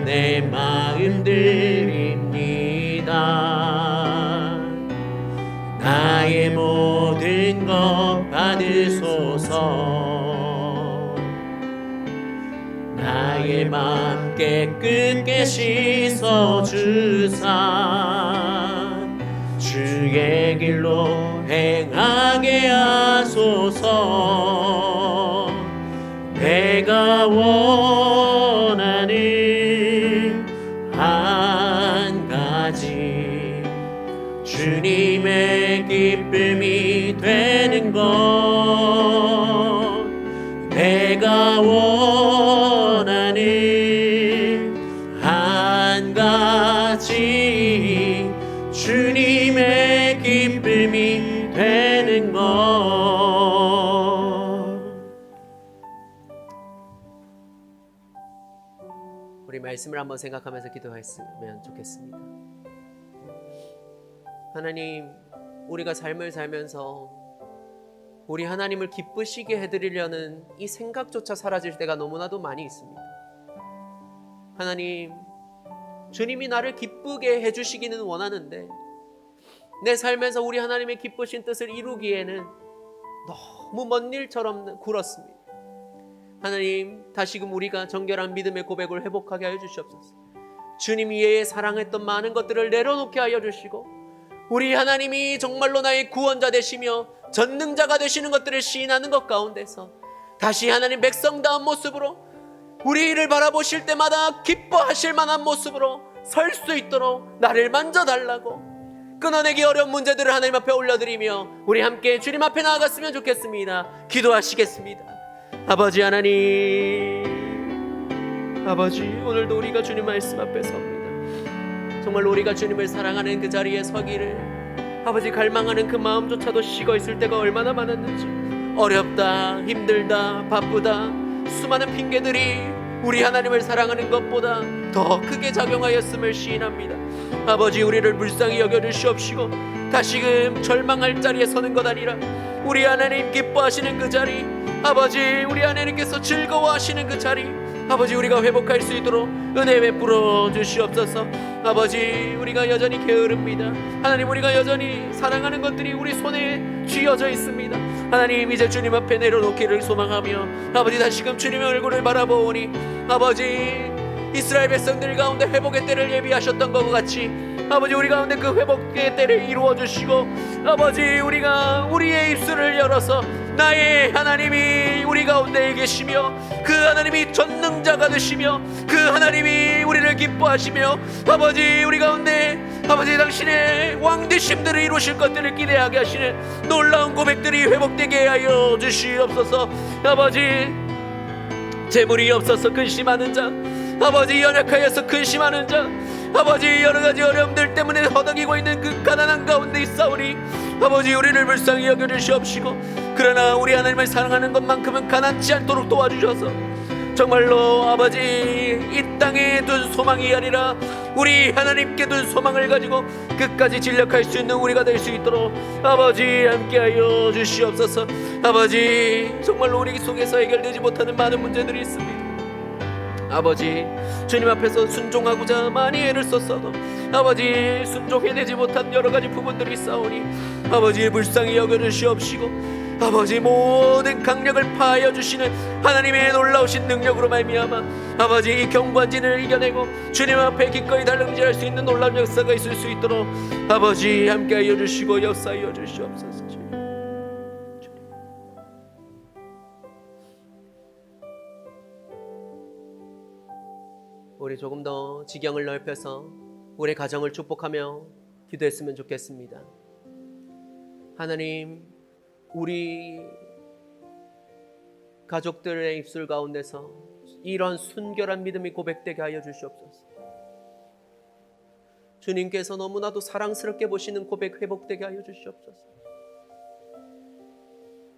내 마음 드립니다. 나의 모든 것 받으소서. 나의 마음 깨끗게 씻어주사. 주의 길로 행하게 하소서. 내가 원하는 한 가지 주님의 기쁨이 되는 것. 내가 원하는 한 가지 주님의 기쁨이 되는 것. 우리 말씀을 한번 생각하면서 기도했으면 좋겠습니다. 하나님, 우리가 삶을 살면서 우리 하나님을 기쁘시게 해드리려는 이 생각조차 사라질 때가 너무나도 많이 있습니다. 하나님, 주님이 나를 기쁘게 해주시기는 원하는데 내 삶에서 우리 하나님의 기쁘신 뜻을 이루기에는 너무 먼 일처럼 굴었습니다. 하나님, 다시금 우리가 정결한 믿음의 고백을 회복하게 하여 주시옵소서. 주님 위에 사랑했던 많은 것들을 내려놓게 하여 주시고 우리 하나님이 정말로 나의 구원자 되시며 전능자가 되시는 것들을 시인하는 것 가운데서 다시 하나님 백성다운 모습으로 우리를 바라보실 때마다 기뻐하실 만한 모습으로 설 수 있도록 나를 만져달라고 끊어내기 어려운 문제들을 하나님 앞에 올려드리며 우리 함께 주님 앞에 나아갔으면 좋겠습니다. 기도하시겠습니다. 아버지 하나님, 아버지, 오늘도 우리가 주님 말씀 앞에 섭니다. 정말로 우리가 주님을 사랑하는 그 자리에 서기를 아버지 갈망하는 그 마음조차도 식어 있을 때가 얼마나 많았는지, 어렵다, 힘들다, 바쁘다, 수많은 핑계들이 우리 하나님을 사랑하는 것보다 더 크게 작용하였음을 시인합니다. 아버지, 우리를 불쌍히 여겨주시옵시고 다시금 절망할 자리에 서는 것 아니라 우리 하나님 기뻐하시는 그 자리, 아버지 우리 하나님께서 즐거워하시는 그 자리, 아버지 우리가 회복할 수 있도록 은혜 베풀어 주시옵소서. 아버지, 우리가 여전히 게으릅니다. 하나님, 우리가 여전히 사랑하는 것들이 우리 손에 쥐어져 있습니다. 하나님, 이제 주님 앞에 내려놓기를 소망하며 아버지 다시금 주님의 얼굴을 바라보오니 아버지 이스라엘 백성들 가운데 회복의 때를 예비하셨던 것 같이 아버지 우리 가운데 그 회복의 때를 이루어 주시고 아버지 우리가 우리의 입술을 열어서 나의 하나님이 우리 가운데 계시며 그 하나님이 전능자가 되시며 그 하나님이 우리를 기뻐하시며 아버지 우리 가운데 아버지 당신의 왕되심들을 이루실 것들을 기대하게 하시는 놀라운 고백들이 회복되게 하여 주시옵소서. 아버지, 재물이 없어서 근심하는 자, 아버지 연약하여서 근심하는 자, 아버지 여러가지 어려움들 때문에 허덕이고 있는 그 가난한 가운데 있사오니 아버지 우리를 불쌍히 여겨주시옵시고 그러나 우리 하나님을 사랑하는 것만큼은 가난치 않도록 도와주셔서 정말로 아버지 이 땅에 둔 소망이 아니라 우리 하나님께 둔 소망을 가지고 끝까지 진력할 수 있는 우리가 될 수 있도록 아버지 함께하여 주시옵소서. 아버지, 정말로 우리 속에서 해결되지 못하는 많은 문제들이 있습니다. 아버지, 주님 앞에서 순종하고자 많이 애를 썼어도 아버지 순종해내지 못한 여러가지 부분들이 있사오니 아버지 불쌍히 여겨주시옵시고 아버지 모든 강력을 파하여 주시는 하나님의 놀라우신 능력으로 말미암아 아버지 이 경관진을 이겨내고 주님 앞에 기꺼이 달름질할 수 있는 놀라운 역사가 있을 수 있도록 아버지 함께하여 주시고 역사하여 주시옵소서. 우리 조금 더 지경을 넓혀서 우리 가정을 축복하며 기도했으면 좋겠습니다. 하나님, 우리 가족들의 입술 가운데서 이런 순결한 믿음이 고백되게 하여 주시옵소서. 주님께서 너무나도 사랑스럽게 보시는 고백 회복되게 하여 주시옵소서.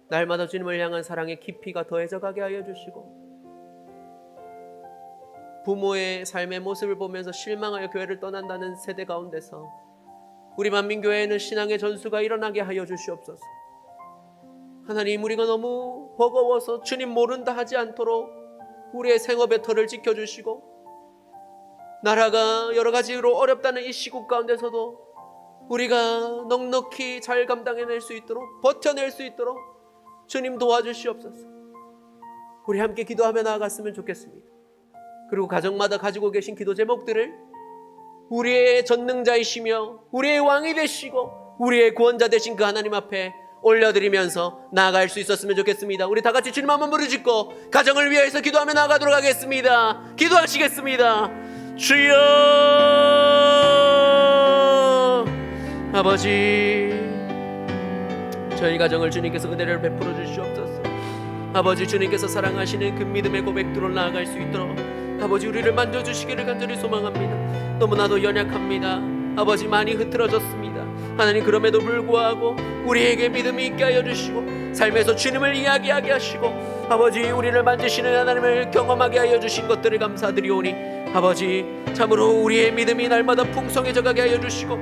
날마다 주님을 향한 사랑의 깊이가 더해져 가게 하여 주시고 부모의 삶의 모습을 보면서 실망하여 교회를 떠난다는 세대 가운데서 우리 만민교회에는 신앙의 전수가 일어나게 하여 주시옵소서. 하나님, 우리가 너무 버거워서 주님 모른다 하지 않도록 우리의 생업의 터를 지켜주시고 나라가 여러 가지로 어렵다는 이 시국 가운데서도 우리가 넉넉히 잘 감당해낼 수 있도록 버텨낼 수 있도록 주님 도와주시옵소서. 우리 함께 기도하며 나아갔으면 좋겠습니다. 그리고 가정마다 가지고 계신 기도 제목들을 우리의 전능자이시며 우리의 왕이 되시고 우리의 구원자 되신 그 하나님 앞에 올려드리면서 나아갈 수 있었으면 좋겠습니다. 우리 다 같이 주님 한번 부르짖고 가정을 위해서 기도하며 나아가도록 하겠습니다. 기도하시겠습니다. 주여, 아버지, 저희 가정을 주님께서 은혜를 베풀어 주시옵소서. 아버지, 주님께서 사랑하시는 그 믿음의 고백들로 나아갈 수 있도록 아버지 우리를 만져주시기를 간절히 소망합니다. 너무나도 연약합니다. 아버지, 많이 흐트러졌습니다. 하나님, 그럼에도 불구하고 우리에게 믿음이 있게 하여 주시고 삶에서 주님을 이야기하게 하시고 아버지 우리를 만지시는 하나님을 경험하게 하여 주신 것들을 감사드리오니 아버지 참으로 우리의 믿음이 날마다 풍성해져 가게 하여 주시고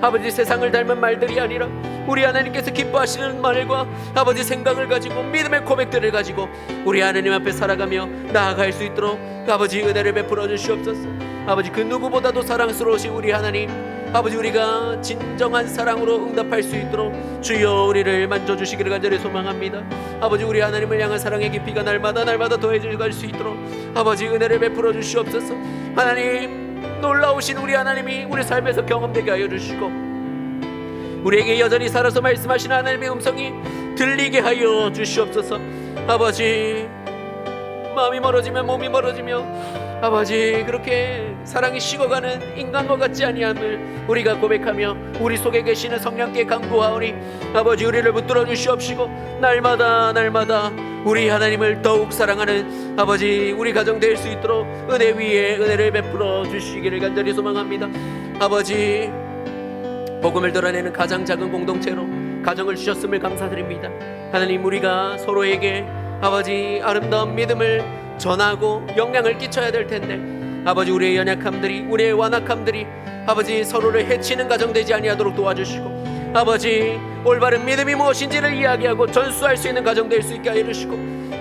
아버지 세상을 닮은 말들이 아니라 우리 하나님께서 기뻐하시는 말과 아버지 생각을 가지고 믿음의 고백들을 가지고 우리 하나님 앞에 살아가며 나아갈 수 있도록 아버지 은혜를 베풀어 주시옵소서. 아버지 그 누구보다도 사랑스러우신 우리 하나님, 아버지 우리가 진정한 사랑으로 응답할 수 있도록 주여 우리를 만져주시기를 간절히 소망합니다. 아버지 우리 하나님을 향한 사랑의 깊이가 날마다 더해져 갈 수 있도록 아버지 은혜를 베풀어 주시옵소서. 하나님, 놀라운 채우신 우리 하나님이 우리 삶에서 경험되게 하여 주시고, 우리에게 여전히 살아서 말씀하시는 하나님의 음성이 들리게 하여 주시옵소서. 아버지, 마음이 멀어지면 몸이 멀어지며 아버지 그렇게 사랑이 식어가는 인간과 같지 아니함을 우리가 고백하며 우리 속에 계시는 성령께 간구하오니 아버지 우리를 붙들어 주시옵시고 날마다 우리 하나님을 더욱 사랑하는 아버지 우리 가정 될 수 있도록 은혜 위에 은혜를 베풀어 주시기를 간절히 소망합니다. 아버지, 복음을 드러내는 가장 작은 공동체로 가정을 주셨음을 감사드립니다. 하나님, 우리가 서로에게 아버지 아름다운 믿음을 전하고 영향을 끼쳐야 될 텐데 아버지 우리의 연약함들이, 우리의 완악함들이 아버지 서로를 해치는 가정 되지 아니하도록 도와주시고 아버지 올바른 믿음이 무엇인지를 이야기하고 전수할 수 있는 가정 될 수 있게 하여 주시고,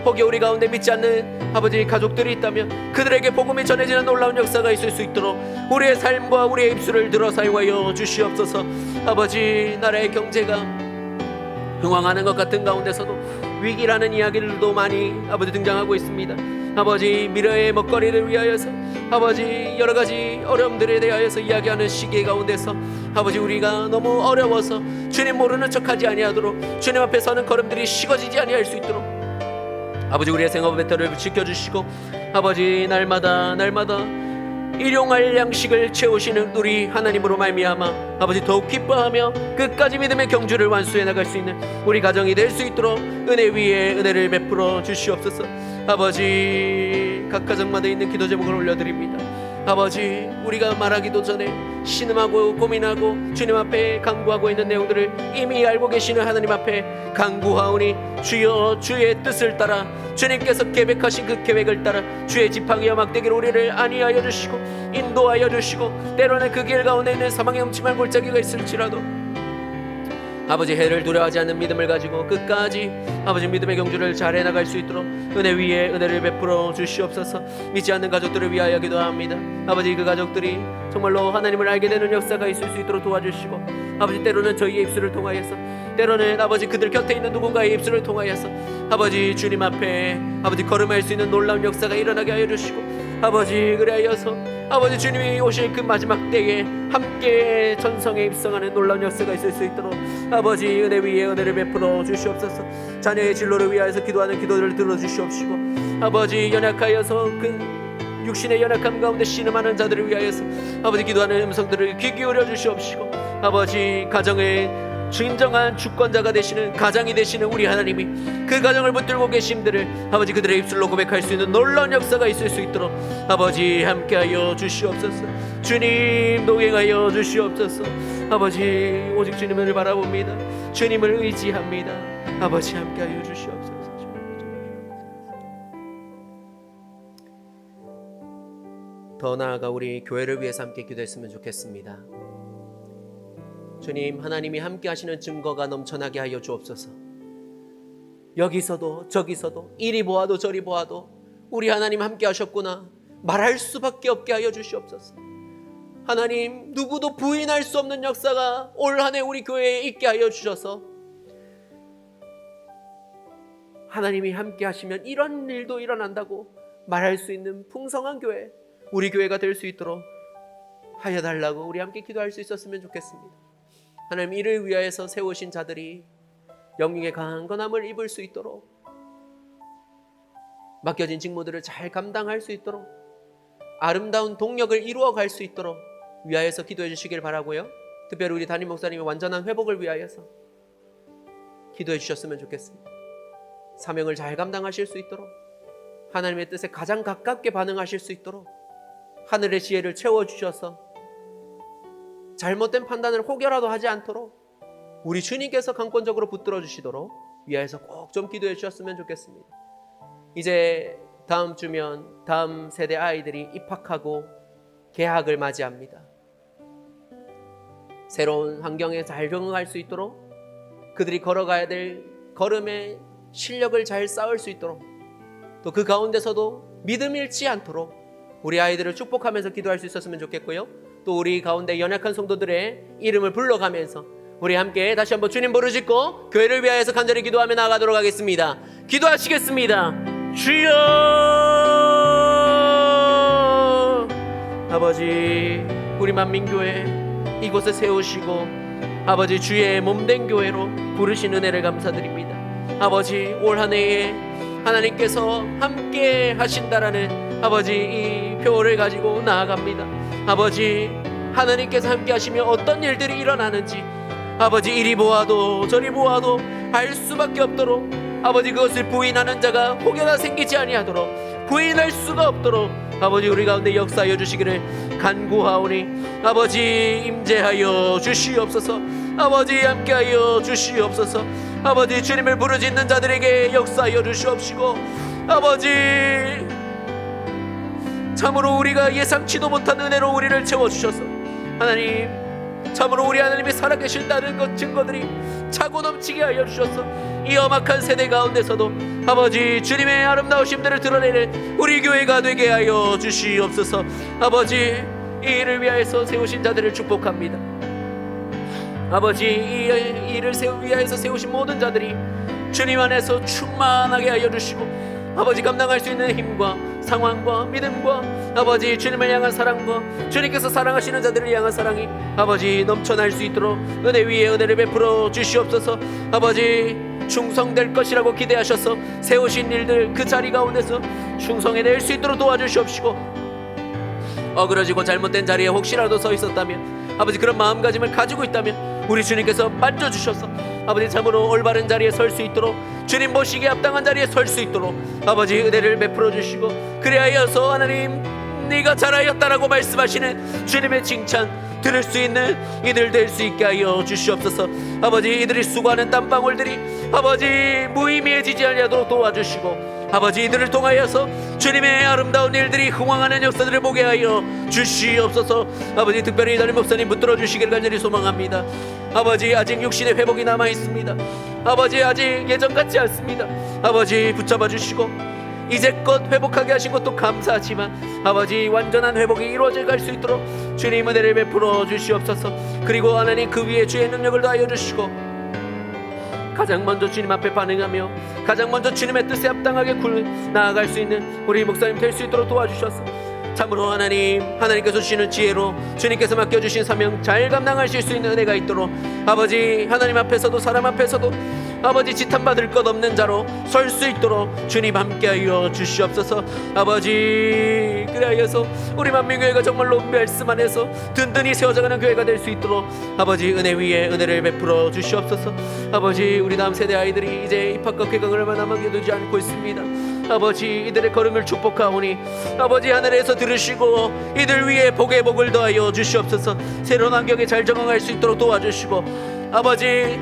혹여 우리 가운데 믿지 않는 아버지 가족들이 있다면 그들에게 복음이 전해지는 놀라운 역사가 있을 수 있도록 우리의 삶과 우리의 입술을 들어 사용하여 주시옵소서. 아버지, 나라의 경제가 흥황하는 것 같은 가운데서도 위기라는 이야기들도 많이 아버지 등장하고 있습니다. 아버지, 미래의 먹거리를 위하여서 아버지 여러가지 어려움들에 대하여서 이야기하는 시기 가운데서 아버지 우리가 너무 어려워서 주님 모르는 척하지 아니하도록 주님 앞에 서는 걸음들이 식어지지 아니할 수 있도록 아버지 우리의 생업 배터를 지켜주시고 아버지 날마다 일용할 양식을 채우시는 우리 하나님으로 말미암아 아버지 더욱 기뻐하며 끝까지 믿음의 경주를 완수해 나갈 수 있는 우리 가정이 될 수 있도록 은혜 위에 은혜를 베풀어 주시옵소서. 아버지, 각 가정마다 있는 기도 제목을 올려드립니다. 아버지, 우리가 말하기도 전에 신음하고 고민하고 주님 앞에 간구하고 있는 내용들을 이미 알고 계시는 하나님 앞에 간구하오니 주여, 주의 뜻을 따라 주님께서 계획하신 그 계획을 따라 주의 지팡이와 막대기로 우리를 안위하여 주시고 인도하여 주시고, 때로는 그 길 가운데 있는 사망의 음침한 골짜기가 있을지라도 아버지 해를 두려워하지 않는 믿음을 가지고 끝까지 아버지 믿음의 경주를 잘 해나갈 수 있도록 은혜 위에 은혜를 베풀어 주시옵소서. 믿지 않는 가족들을 위하여 기도합니다. 아버지, 그 가족들이 정말로 하나님을 알게 되는 역사가 있을 수 있도록 도와주시고 아버지 때로는 저희의 입술을 통하여서, 때로는 아버지 그들 곁에 있는 누군가의 입술을 통하여서 아버지 주님 앞에 아버지 걸음할 수 있는 놀라운 역사가 일어나게 하여 주시고 아버지 그래하여서 아버지 주님이 오실 그 마지막 때에 함께 전성에 입성하는 놀라운 역사가 있을 수 있도록 아버지 은혜 위에 은혜를 베풀어 주시옵소서. 자녀의 진로를 위하여서 기도하는 기도를 들어주시옵시고 아버지 연약하여서 그 육신의 연약함 가운데 신음하는 자들을 위하여서 아버지 기도하는 음성들을 귀 기울여 주시옵시고 아버지 가정의 진정한 주권자가 되시는 가장이 되시는 우리 하나님이 그 가정을 붙들고 계심들을 아버지 그들의 입술로 고백할 수 있는 놀라운 역사가 있을 수 있도록 아버지 함께하여 주시옵소서. 주님 동행하여 주시옵소서. 아버지 오직 주님을 바라봅니다. 주님을 의지합니다. 아버지 함께하여 주시옵소서. 더 나아가 우리 교회를 위해서 함께 기도했으면 좋겠습니다. 주님, 하나님이 함께 하시는 증거가 넘쳐나게 하여 주옵소서. 여기서도 저기서도 이리 보아도 저리 보아도 우리 하나님 함께 하셨구나 말할 수밖에 없게 하여 주시옵소서. 하나님, 누구도 부인할 수 없는 역사가 올 한 해 우리 교회에 있게 하여 주셔서 하나님이 함께 하시면 이런 일도 일어난다고 말할 수 있는 풍성한 교회, 우리 교회가 될 수 있도록 하여 달라고 우리 함께 기도할 수 있었으면 좋겠습니다. 하나님, 이를 위하여서 세우신 자들이 영육의 강건함을 입을 수 있도록, 맡겨진 직무들을 잘 감당할 수 있도록, 아름다운 동력을 이루어갈 수 있도록 위하여서 기도해 주시길 바라고요. 특별히 우리 담임 목사님의 완전한 회복을 위하여서 기도해 주셨으면 좋겠습니다. 사명을 잘 감당하실 수 있도록, 하나님의 뜻에 가장 가깝게 반응하실 수 있도록 하늘의 지혜를 채워주셔서 잘못된 판단을 혹여라도 하지 않도록 우리 주님께서 강권적으로 붙들어 주시도록 위하여서 꼭 좀 기도해 주셨으면 좋겠습니다. 이제 다음 주면 다음 세대 아이들이 입학하고 개학을 맞이합니다. 새로운 환경에 잘 적응할 수 있도록, 그들이 걸어가야 될 걸음의 실력을 잘 쌓을 수 있도록, 또 그 가운데서도 믿음 잃지 않도록 우리 아이들을 축복하면서 기도할 수 있었으면 좋겠고요. 또 우리 가운데 연약한 성도들의 이름을 불러가면서 우리 함께 다시 한번 주님 부르짖고 교회를 위하여서 간절히 기도하며 나아가도록 하겠습니다. 기도하시겠습니다. 주여, 아버지 우리 만민교회 이곳에 세우시고 아버지 주의 몸된 교회로 부르신 은혜를 감사드립니다. 아버지 올 한 해에 하나님께서 함께 하신다라는 아버지 이 표를 가지고 나아갑니다. 아버지 하나님께서 함께 하시며 어떤 일들이 일어나는지 아버지 이리 보아도 저리 보아도 알 수밖에 없도록 아버지 그것을 부인하는 자가 혹여나 생기지 아니하도록 부인할 수가 없도록 아버지 우리 가운데 역사하여 주시기를 간구하오니 아버지 임재하여 주시옵소서. 아버지 함께하여 주시옵소서. 아버지 주님을 부르짖는 자들에게 역사하여 주시옵시고 아버지 참으로 우리가 예상치도 못한 은혜로 우리를 채워주셔서 하나님 참으로 우리 하나님이 살아계신다는 것 증거들이 차고 넘치게 하여 주셔서 이 험악한 세대 가운데서도 아버지 주님의 아름다우심들을 드러내는 우리 교회가 되게 하여 주시옵소서. 아버지 이 일을 위하여서 세우신 자들을 축복합니다. 아버지 이 일을 위하여서 세우신 모든 자들이 주님 안에서 충만하게 하여 주시고 아버지 감당할 수 있는 힘과 상황과 믿음과 아버지 주님을 향한 사랑과 주님께서 사랑하시는 자들을 향한 사랑이 아버지 넘쳐날 수 있도록 은혜 위에 은혜를 베풀어 주시옵소서. 아버지 충성될 것이라고 기대하셔서 세우신 일들 그 자리 가운데서 충성해낼 수 있도록 도와주시옵시고 어그러지고 잘못된 자리에 혹시라도 서 있었다면 아버지 그런 마음가짐을 가지고 있다면 우리 주님께서 만져주셔서 아버지 참으로 올바른 자리에 설 수 있도록 주님 모시기에 합당한 자리에 설 수 있도록 아버지 은혜를 베풀어 주시고 그리하여서 하나님 네가 잘하였다라고 말씀하시는 주님의 칭찬 들을 수 있는 이들 될 수 있게 하여 주시옵소서. 아버지 이들이 수고하는 땀방울들이 아버지 무의미해지지 아니하도록 도와주시고 아버지 이들을 통하여서 주님의 아름다운 일들이 흥황하는 역사들을 보게 하여 주시옵소서. 아버지 특별히 이달의 목사님 붙들어 주시기를 간절히 소망합니다. 아버지 아직 육신의 회복이 남아 있습니다. 아버지 아직 예전 같지 않습니다. 아버지 붙잡아 주시고 이제껏 회복하게 하신 것도 감사하지만 아버지 완전한 회복이 이루어져 갈 수 있도록 주님 은혜를 베풀어 주시옵소서. 그리고 하나님 그 위에 주의 능력을 더하여 주시고 가장 먼저 주님 앞에 반응하며 가장 먼저 주님의 뜻에 합당하게 나아갈 수 있는 우리 목사님 될 수 있도록 도와주셔서 참으로 하나님께서 주시는 지혜로 주님께서 맡겨주신 사명 잘 감당하실 수 있는 은혜가 있도록 아버지 하나님 앞에서도 사람 앞에서도 아버지 지탄받을 것 없는 자로 설 수 있도록 주님 함께하여 주시옵소서. 아버지 그리하여서 우리 만민교회가 정말로 말씀 안에서 든든히 세워져가는 교회가 될 수 있도록 아버지 은혜 위에 은혜를 베풀어 주시옵소서. 아버지 우리 다음 세대 아이들이 이제 입학과 개강을 얼마 남겨두지 않고 있습니다. 아버지 이들의 걸음을 축복하오니 아버지 하늘에서 들으시고 이들 위에 복의 복을 더하여 주시옵소서. 새로운 환경에 잘 적응할 수 있도록 도와주시고 아버지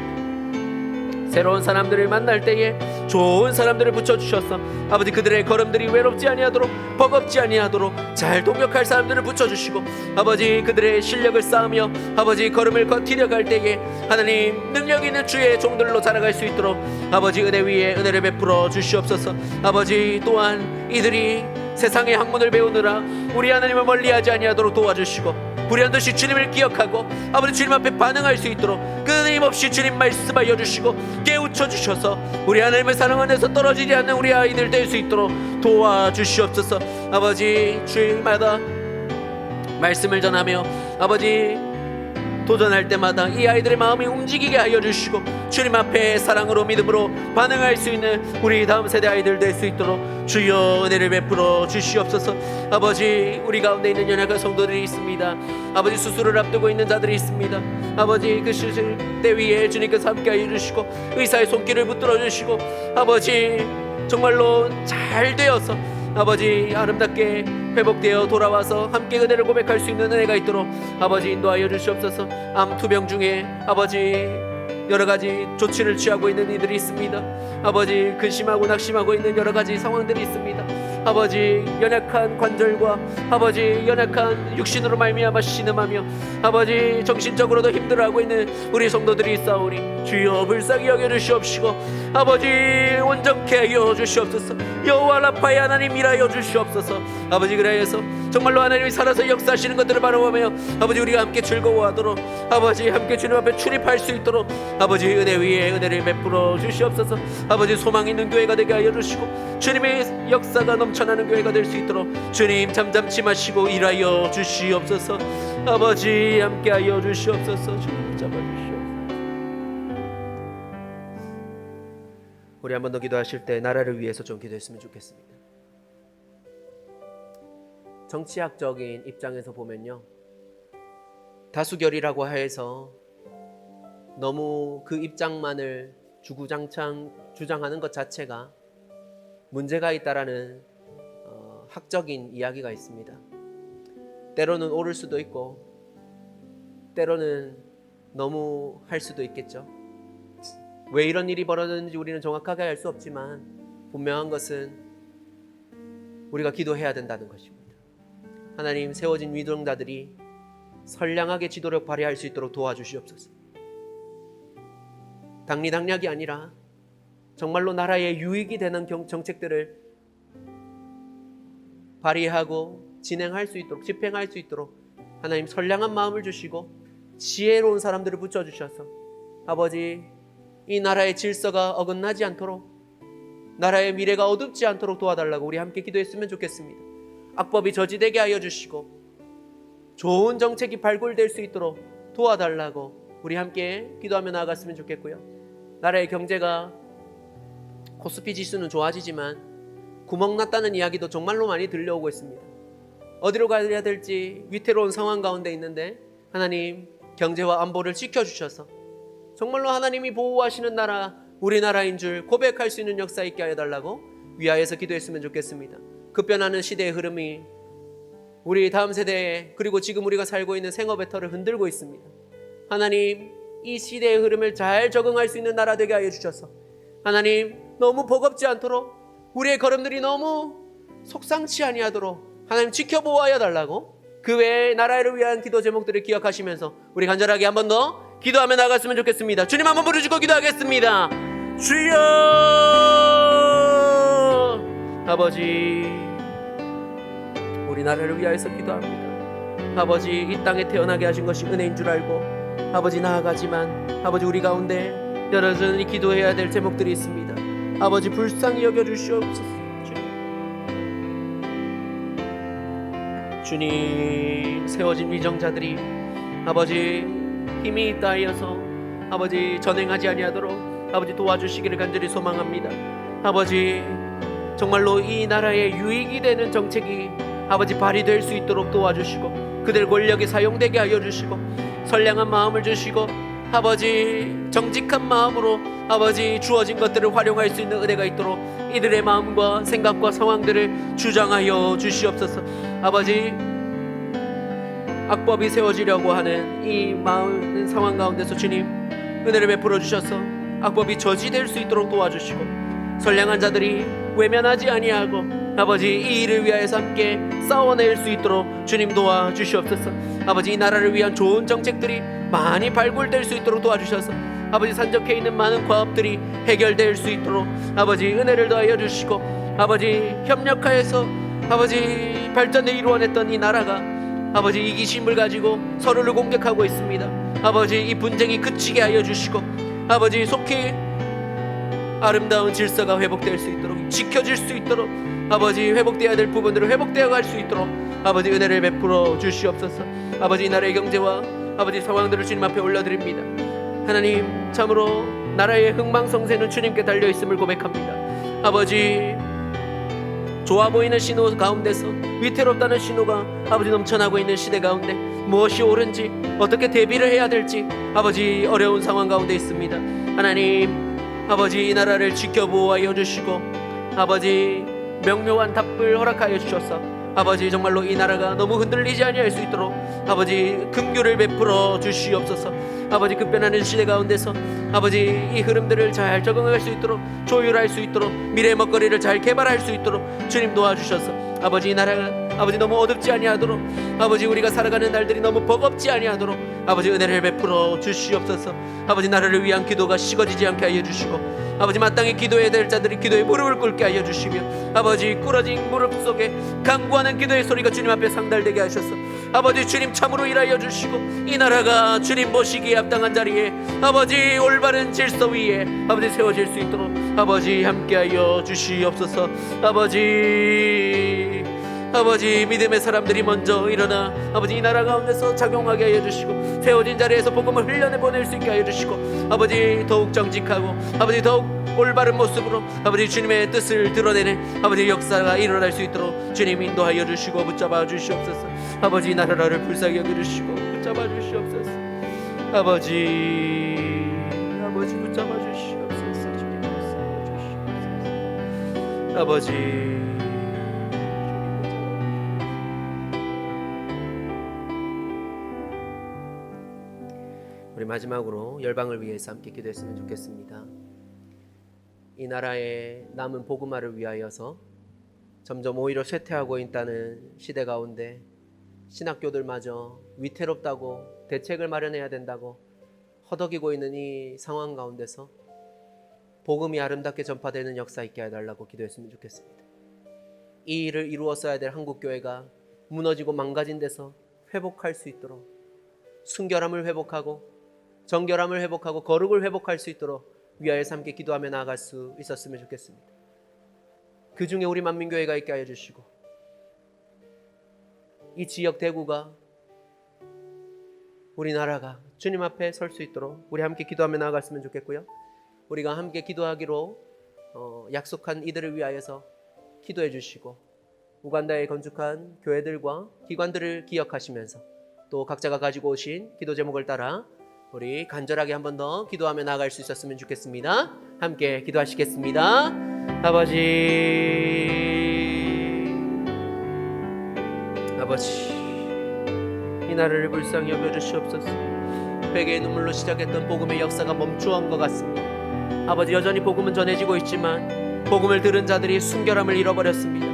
새로운 사람들을 만날 때에 좋은 사람들을 붙여주셔서 아버지 그들의 걸음들이 외롭지 아니하도록 버겁지 아니하도록 잘 동역할 사람들을 붙여주시고 아버지 그들의 실력을 쌓으며 아버지 걸음을 디뎌갈 때에 하나님 능력 있는 주의 종들로 자라갈 수 있도록 아버지 은혜 위에 은혜를 베풀어 주시옵소서. 아버지 또한 이들이 세상의 학문을 배우느라 우리 하나님을 멀리하지 아니하도록 도와주시고 불현듯이 주님을 기억하고 아버지 주님 앞에 반응할 수 있도록 끊임없이 주님 말씀하여 주시고 깨우쳐 주셔서 우리 하나님의 사랑 안에서 떨어지지 않는 우리 아이들 될 수 있도록 도와주시옵소서. 아버지 주일마다 말씀을 전하며 아버지 도전할 때마다 이 아이들의 마음이 움직이게 하여 주시고 주님 앞에 사랑으로 믿음으로 반응할 수 있는 우리 다음 세대 아이들 될 수 있도록 주여 은혜를 베풀어 주시옵소서. 아버지 우리 가운데 있는 연약한 성도들이 있습니다. 아버지 수술을 앞두고 있는 자들이 있습니다. 아버지 그 수술 때 위에 주님께서 함께 하여 주시고 의사의 손길을 붙들어 주시고 아버지 정말로 잘 되어서 아버지 아름답게 회복되어 돌아와서 함께 은혜를 고백할 수 있는 은혜가 있도록 아버지 인도하여 주시옵소서. 암 투병 중에 아버지 여러 가지 조치를 취하고 있는 이들이 있습니다. 아버지 근심하고 낙심하고 있는 여러 가지 상황들이 있습니다. 아버지 연약한 관절과 아버지 연약한 육신으로 말미암아 신음하며 아버지 정신적으로도 힘들어하고 있는 우리 성도들이 있사오니 주여 불쌍히 여겨주시옵시고 아버지 온전케 하여 주시옵소서. 여호와 라파의 하나님 일하여 주시옵소서. 아버지 그래서 정말로 하나님이 살아서 역사하시는 것들을 바라보며 아버지 우리가 함께 즐거워하도록 아버지 함께 주님 앞에 출입할 수 있도록 아버지 은혜 위에 은혜를 베풀어 주시옵소서. 아버지 소망 있는 교회가 되게 하여 주시고 주님의 역사가 넘쳐나는 교회가 될 수 있도록 주님 잠잠치 마시고 일하여 주시옵소서. 아버지 함께하여 주시옵소서. 주님 붙잡아 주시옵소서. 우리 한 번 더 기도하실 때 나라를 위해서 좀 기도했으면 좋겠습니다. 정치학적인 입장에서 보면요, 다수결이라고 해서 너무 그 입장만을 주구장창 주장하는 것 자체가 문제가 있다라는 학적인 이야기가 있습니다. 때로는 옳을 수도 있고 때로는 너무 할 수도 있겠죠. 왜 이런 일이 벌어졌는지 우리는 정확하게 알 수 없지만 분명한 것은 우리가 기도해야 된다는 것입니다. 하나님, 세워진 위동자들이 선량하게 지도력 발휘할 수 있도록 도와주시옵소서. 당리당략이 아니라 정말로 나라에 유익이 되는 정책들을 발휘하고 진행할 수 있도록, 집행할 수 있도록 하나님 선량한 마음을 주시고 지혜로운 사람들을 붙여주셔서 아버지, 이 나라의 질서가 어긋나지 않도록, 나라의 미래가 어둡지 않도록 도와달라고 우리 함께 기도했으면 좋겠습니다. 악법이 저지되게 하여 주시고 좋은 정책이 발굴될 수 있도록 도와달라고 우리 함께 기도하며 나아갔으면 좋겠고요. 나라의 경제가 코스피 지수는 좋아지지만 구멍 났다는 이야기도 정말로 많이 들려오고 있습니다. 어디로 가야 될지 위태로운 상황 가운데 있는데 하나님, 경제와 안보를 지켜주셔서 정말로 하나님이 보호하시는 나라, 우리나라인 줄 고백할 수 있는 역사 있게 하여 달라고 위하여서 기도했으면 좋겠습니다. 급변하는 시대의 흐름이 우리 다음 세대에, 그리고 지금 우리가 살고 있는 생업의 터를 흔들고 있습니다. 하나님, 이 시대의 흐름을 잘 적응할 수 있는 나라 되게 하여 주셔서 하나님, 너무 버겁지 않도록, 우리의 걸음들이 너무 속상치 아니하도록 하나님 지켜보아야 달라고 그 외에 나라를 위한 기도 제목들을 기억하시면서 우리 간절하게 한 번 더 기도하며 나갔으면 좋겠습니다. 주님 한번 부르시고 기도하겠습니다. 주여! 아버지, 우리 나라를 위하여서 기도합니다. 아버지, 이 땅에 태어나게 하신 것이 은혜인 줄 알고 아버지 나아가지만 아버지, 우리 가운데 여러분이 기도해야 될 제목들이 있습니다. 아버지, 불쌍히 여겨주시옵소서. 주님, 세워진 위정자들이 아버지 힘이 있다 하여서 아버지 전행하지 아니하도록 아버지 도와주시기를 간절히 소망합니다. 아버지, 정말로 이 나라에 유익이 되는 정책이 아버지 발휘될 수 있도록 도와주시고 그들 권력이 사용되게 하여 주시고 선량한 마음을 주시고 아버지 정직한 마음으로 아버지 주어진 것들을 활용할 수 있는 은혜가 있도록 이들의 마음과 생각과 상황들을 주장하여 주시옵소서. 아버지, 악법이 세워지려고 하는 이 마음 상황 가운데서 주님 은혜를 베풀어 주셔서 악법이 저지될 수 있도록 도와주시고 선량한 자들이 외면하지 아니하고 아버지 이 일을 위하여서 함께 싸워낼 수 있도록 주님 도와주시옵소서. 아버지, 이 나라를 위한 좋은 정책들이 많이 발굴될 수 있도록 도와주셔서 아버지 산적해 있는 많은 과업들이 해결될 수 있도록 아버지 은혜를 더하여 주시고 아버지 협력하여서 아버지 발전을 이루어냈던 이 나라가 아버지 이기심을 가지고 서로를 공격하고 있습니다. 아버지, 이 분쟁이 그치게 하여 주시고 아버지 속히 아름다운 질서가 회복될 수 있도록, 지켜질 수 있도록 아버지 회복되어야 될 부분들을 회복되어 갈 수 있도록 아버지 은혜를 베풀어 주시옵소서. 아버지, 이 나라의 경제와 아버지 상황들을 주님 앞에 올려드립니다. 하나님, 참으로 나라의 흥망성쇠는 주님께 달려있음을 고백합니다. 아버지, 좋아 보이는 신호 가운데서 위태롭다는 신호가 아버지 넘쳐나고 있는 시대 가운데 무엇이 옳은지 어떻게 대비를 해야 될지 아버지 어려운 상황 가운데 있습니다. 하나님, 아버지 이 나라를 지켜보호하여 주시고 아버지 명료한 답을 허락하여 주셔서 아버지 정말로 이 나라가 너무 흔들리지 아니할 수 있도록 아버지 긍휼을 베풀어 주시옵소서. 아버지, 급변하는 시대 가운데서 아버지 이 흐름들을 잘 적응할 수 있도록, 조율할 수 있도록, 미래 먹거리를 잘 개발할 수 있도록 주님 도와주셔서 아버지 이 나라가 아버지 너무 어둡지 아니하도록 아버지 우리가 살아가는 날들이 너무 버겁지 아니하도록 아버지 은혜를 베풀어 주시옵소서. 아버지, 나라를 위한 기도가 식어지지 않게 하여 주시고 아버지 마땅히 기도해야 될 자들이 기도의 무릎을 꿇게 하여 주시며 아버지 꿇어진 무릎 속에 간구하는 기도의 소리가 주님 앞에 상달되게 하셔서 아버지 주님 참으로 일하여 주시고 이 나라가 주님 모시기에 합당한 자리에 아버지 올바른 질서 위에 아버지 세워질 수 있도록 아버지 함께하여 주시옵소서. 아버지 믿음의 사람들이 먼저 일어나 아버지 이 나라 가운데서 작용하게 하여 주시고 세워진 자리에서 복음을 흘려내 보낼 수 있게 하여 주시고 아버지 더욱 정직하고 아버지 더욱 올바른 모습으로 아버지 주님의 뜻을 드러내는 아버지 역사가 일어날 수 있도록 주님 인도하여 주시고 붙잡아 주시옵소서. 아버지 이 나라를 불쌍히 여겨주시고 붙잡아 주시옵소서. 아버지 붙잡아 주시옵소서. 주님 불쌍히 여주시옵소서. 아버지 우리 마지막으로 열방을 위해서 함께 기도했으면 좋겠습니다. 이 나라의 남은 복음화를 위하여서 점점 오히려 쇠퇴하고 있다는 시대 가운데 신학교들마저 위태롭다고 대책을 마련해야 된다고 허덕이고 있는 이 상황 가운데서 복음이 아름답게 전파되는 역사 있게 해달라고 기도했으면 좋겠습니다. 이 일을 이루었어야 될 한국교회가 무너지고 망가진 데서 회복할 수 있도록 순결함을 회복하고 정결함을 회복하고 거룩을 회복할 수 있도록 위하여서 함께 기도하며 나아갈 수 있었으면 좋겠습니다. 그 중에 우리 만민교회가 있게 하여 주시고 이 지역 대구가 우리나라가 주님 앞에 설 수 있도록 우리 함께 기도하며 나아갔으면 좋겠고요. 우리가 함께 기도하기로 약속한 이들을 위하여서 기도해 주시고 우간다에 건축한 교회들과 기관들을 기억하시면서 또 각자가 가지고 오신 기도 제목을 따라 우리 간절하게 한 번 더 기도하며 나아갈 수 있었으면 좋겠습니다. 함께 기도하시겠습니다. 아버지 이 나라를 불쌍히 여겨주시옵소서. 회개의 눈물로 시작했던 복음의 역사가 멈추어온 것 같습니다. 아버지 여전히 복음은 전해지고 있지만 복음을 들은 자들이 순결함을 잃어버렸습니다.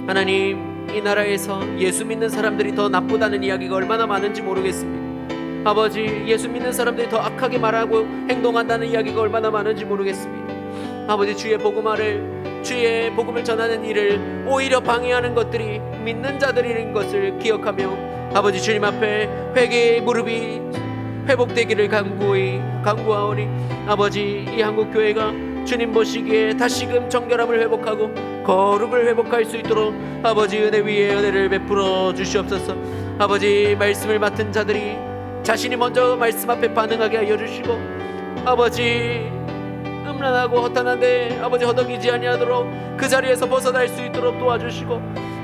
하나님 이 나라에서 예수 믿는 사람들이 더 나쁘다는 이야기가 얼마나 많은지 모르겠습니다. 아버지 예수 믿는 사람들이 더 악하게 말하고 행동한다는 이야기가 얼마나 많은지 모르겠습니다. 아버지 주의 복음을 전하는 일을 오히려 방해하는 것들이 믿는 자들인 것을 기억하며 아버지 주님 앞에 회개의 무릎이 회복되기를 간구하오니 아버지 이 한국교회가 주님 보시기에 다시금 정결함을 회복하고 거룩을 회복할 수 있도록 아버지 은혜 위에 은혜를 베풀어 주시옵소서. 아버지 말씀을 맡은 자들이 자신이 먼저 말씀 앞에 반응하게 하여 주시고 아버지 음란하고 허탄한데 아버지 허덕이지 아니하도록 그 자리에서 벗어날 수 있도록 도와주시고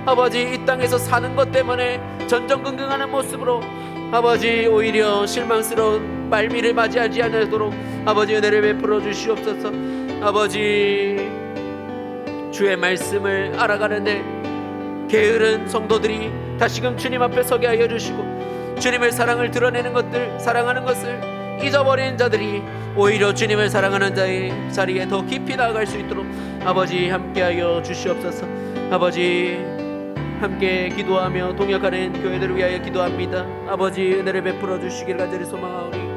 아버지 이 땅에서 사는 것 때문에 전전긍긍하는 모습으로 아버지 오히려 실망스러운 말미를 맞이하지 않도록 아버지 은혜를 베풀어 주시옵소서. 아버지 주의 말씀을 알아가는데 게으른 성도들이 다시금 주님 앞에 서게 하여 주시고 주님의 사랑을 드러내는 것들 사랑하는 것을 잊어버린 자들이 오히려 주님을 사랑하는 자의 자리에 더 깊이 나아갈 수 있도록 아버지 함께하여 주시옵소서. 아버지 함께 기도하며 동역하는 교회들을 위하여 기도합니다. 아버지 은혜를 베풀어 주시기를 간절히 소망하오니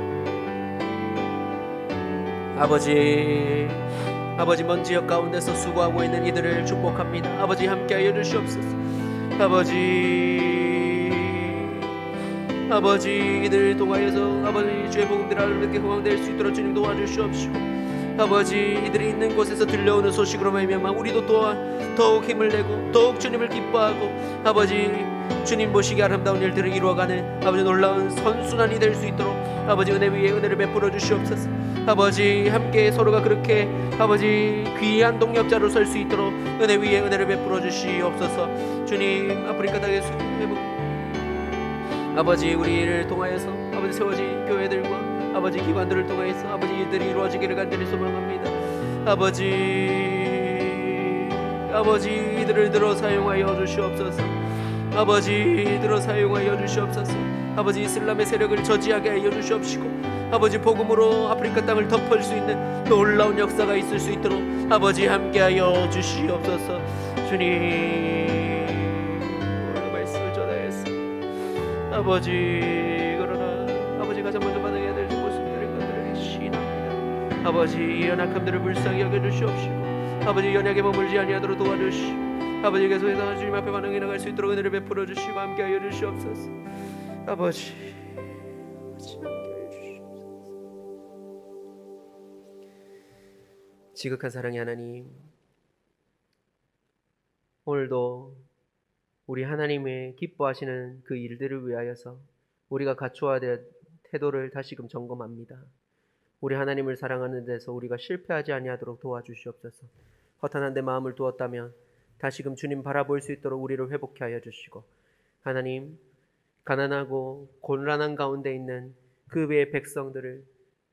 아버지 먼 지역 가운데서 수고하고 있는 이들을 축복합니다. 아버지 함께하여 주시옵소서. 아버지 이들을 통하여서 아버지 주의 복음들을 알게 호강될 수 있도록 주님 도와주시옵시고 아버지 이들이 있는 곳에서 들려오는 소식으로 말미암아 우리도 또한 더욱 힘을 내고 더욱 주님을 기뻐하고 아버지 주님 보시기 아름다운 일들을 이루어가는 아버지 놀라운 선순환이 될 수 있도록 아버지 은혜 위에 은혜를 베풀어 주시옵소서. 아버지 함께 서로가 그렇게 아버지 귀한 동역자로 설 수 있도록 은혜 위에 은혜를 베풀어 주시옵소서. 주님 아프리카 땅에서 회복 아버지 우리를 통하여서 아버지 세워진 교회들과 아버지 기관들을 통하여서 아버지 일들이 이루어지기를 간절히 소망합니다. 아버지 이들을 들어 사용하여 주시옵소서. 아버지 들어 사용하여 주시옵소서. 아버지 이슬람의 세력을 저지하게 하여 주시옵시고 아버지 복음으로 아프리카 땅을 덮을 수 있는 놀라운 역사가 있을 수 있도록 아버지 함께하여 주시옵소서. 주님 오늘 말씀을 전하였습니다. 아버지 그러나 아버지 가장 먼저 받아야 될 모습들을 것들을 시인합니다. 아버지 이 연약함들을 불쌍히 여겨주시옵시고 아버지 연약에 머물지 아니하도록 도와주시고 아버지 계속해서 주님 앞에 반응해 나갈 수 있도록 은혜를 베풀어 주시고 함께하여 주시옵소서. 아버지 함께하여 주시옵소서. 지극한 사랑의 하나님, 오늘도 우리 하나님의 기뻐하시는 그 일들을 위하여서 우리가 갖추어야 될 태도를 다시금 점검합니다. 우리 하나님을 사랑하는 데서 우리가 실패하지 아니하도록 도와주시옵소서. 허탄한 데 마음을 두었다면 다시금 주님 바라볼 수 있도록 우리를 회복케 하여 주시고, 하나님, 가난하고 곤란한 가운데 있는 그 외의 백성들을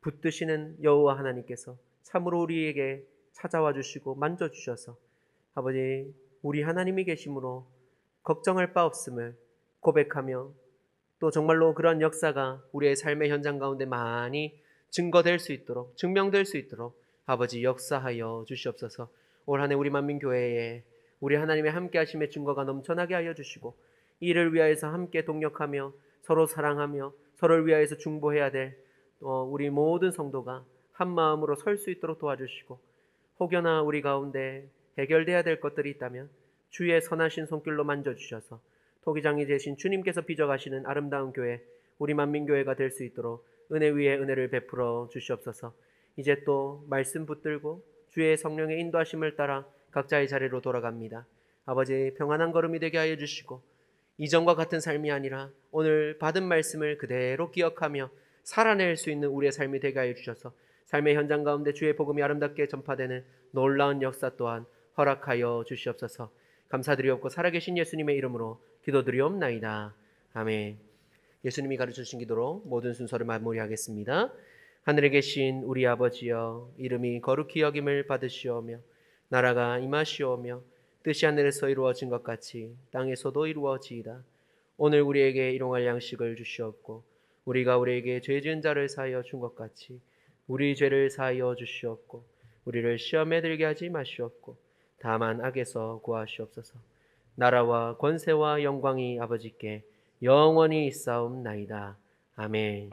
붙드시는 여호와 하나님께서 참으로 우리에게 찾아와 주시고 만져주셔서 아버지, 우리 하나님이 계심으로 걱정할 바 없음을 고백하며 또 정말로 그런 역사가 우리의 삶의 현장 가운데 많이 증거될 수 있도록, 증명될 수 있도록 아버지 역사하여 주시옵소서. 올 한 해 우리 만민교회에 우리 하나님의 함께 하심의 증거가 넘쳐나게 하여 주시고, 이를 위하여서 함께 동력하며 서로 사랑하며 서로를 위하여서 중보해야 될 우리 모든 성도가 한 마음으로 설 수 있도록 도와주시고, 혹여나 우리 가운데 해결돼야 될 것들이 있다면 주의 선하신 손길로 만져주셔서 토기장이 되신 주님께서 빚어가시는 아름다운 교회, 우리 만민교회가 될 수 있도록 은혜 위에 은혜를 베풀어 주시옵소서. 이제 또 말씀 붙들고 주의 성령의 인도하심을 따라 각자의 자리로 돌아갑니다. 아버지, 평안한 걸음이 되게 하여 주시고, 이전과 같은 삶이 아니라 오늘 받은 말씀을 그대로 기억하며 살아낼 수 있는 우리의 삶이 되게 하여 주셔서 삶의 현장 가운데 주의 복음이 아름답게 전파되는 놀라운 역사 또한 허락하여 주시옵소서. 감사드리옵고 살아계신 예수님의 이름으로 기도드리옵나이다. 아멘. 예수님이 가르쳐주신 기도로 모든 순서를 마무리하겠습니다. 하늘에 계신 우리 아버지여, 이름이 거룩히 여김을 받으시오며 나라가 임하시오며 뜻이 하늘에서 이루어진 것 같이 땅에서도 이루어지이다. 오늘 우리에게 일용할 양식을 주시옵고 우리가 우리에게 죄 지은 자를 사하여 준 것 같이 우리 죄를 사하여 주시옵고 우리를 시험에 들게 하지 마시옵고 다만 악에서 구하시옵소서. 나라와 권세와 영광이 아버지께 영원히 있사옵나이다. 아멘.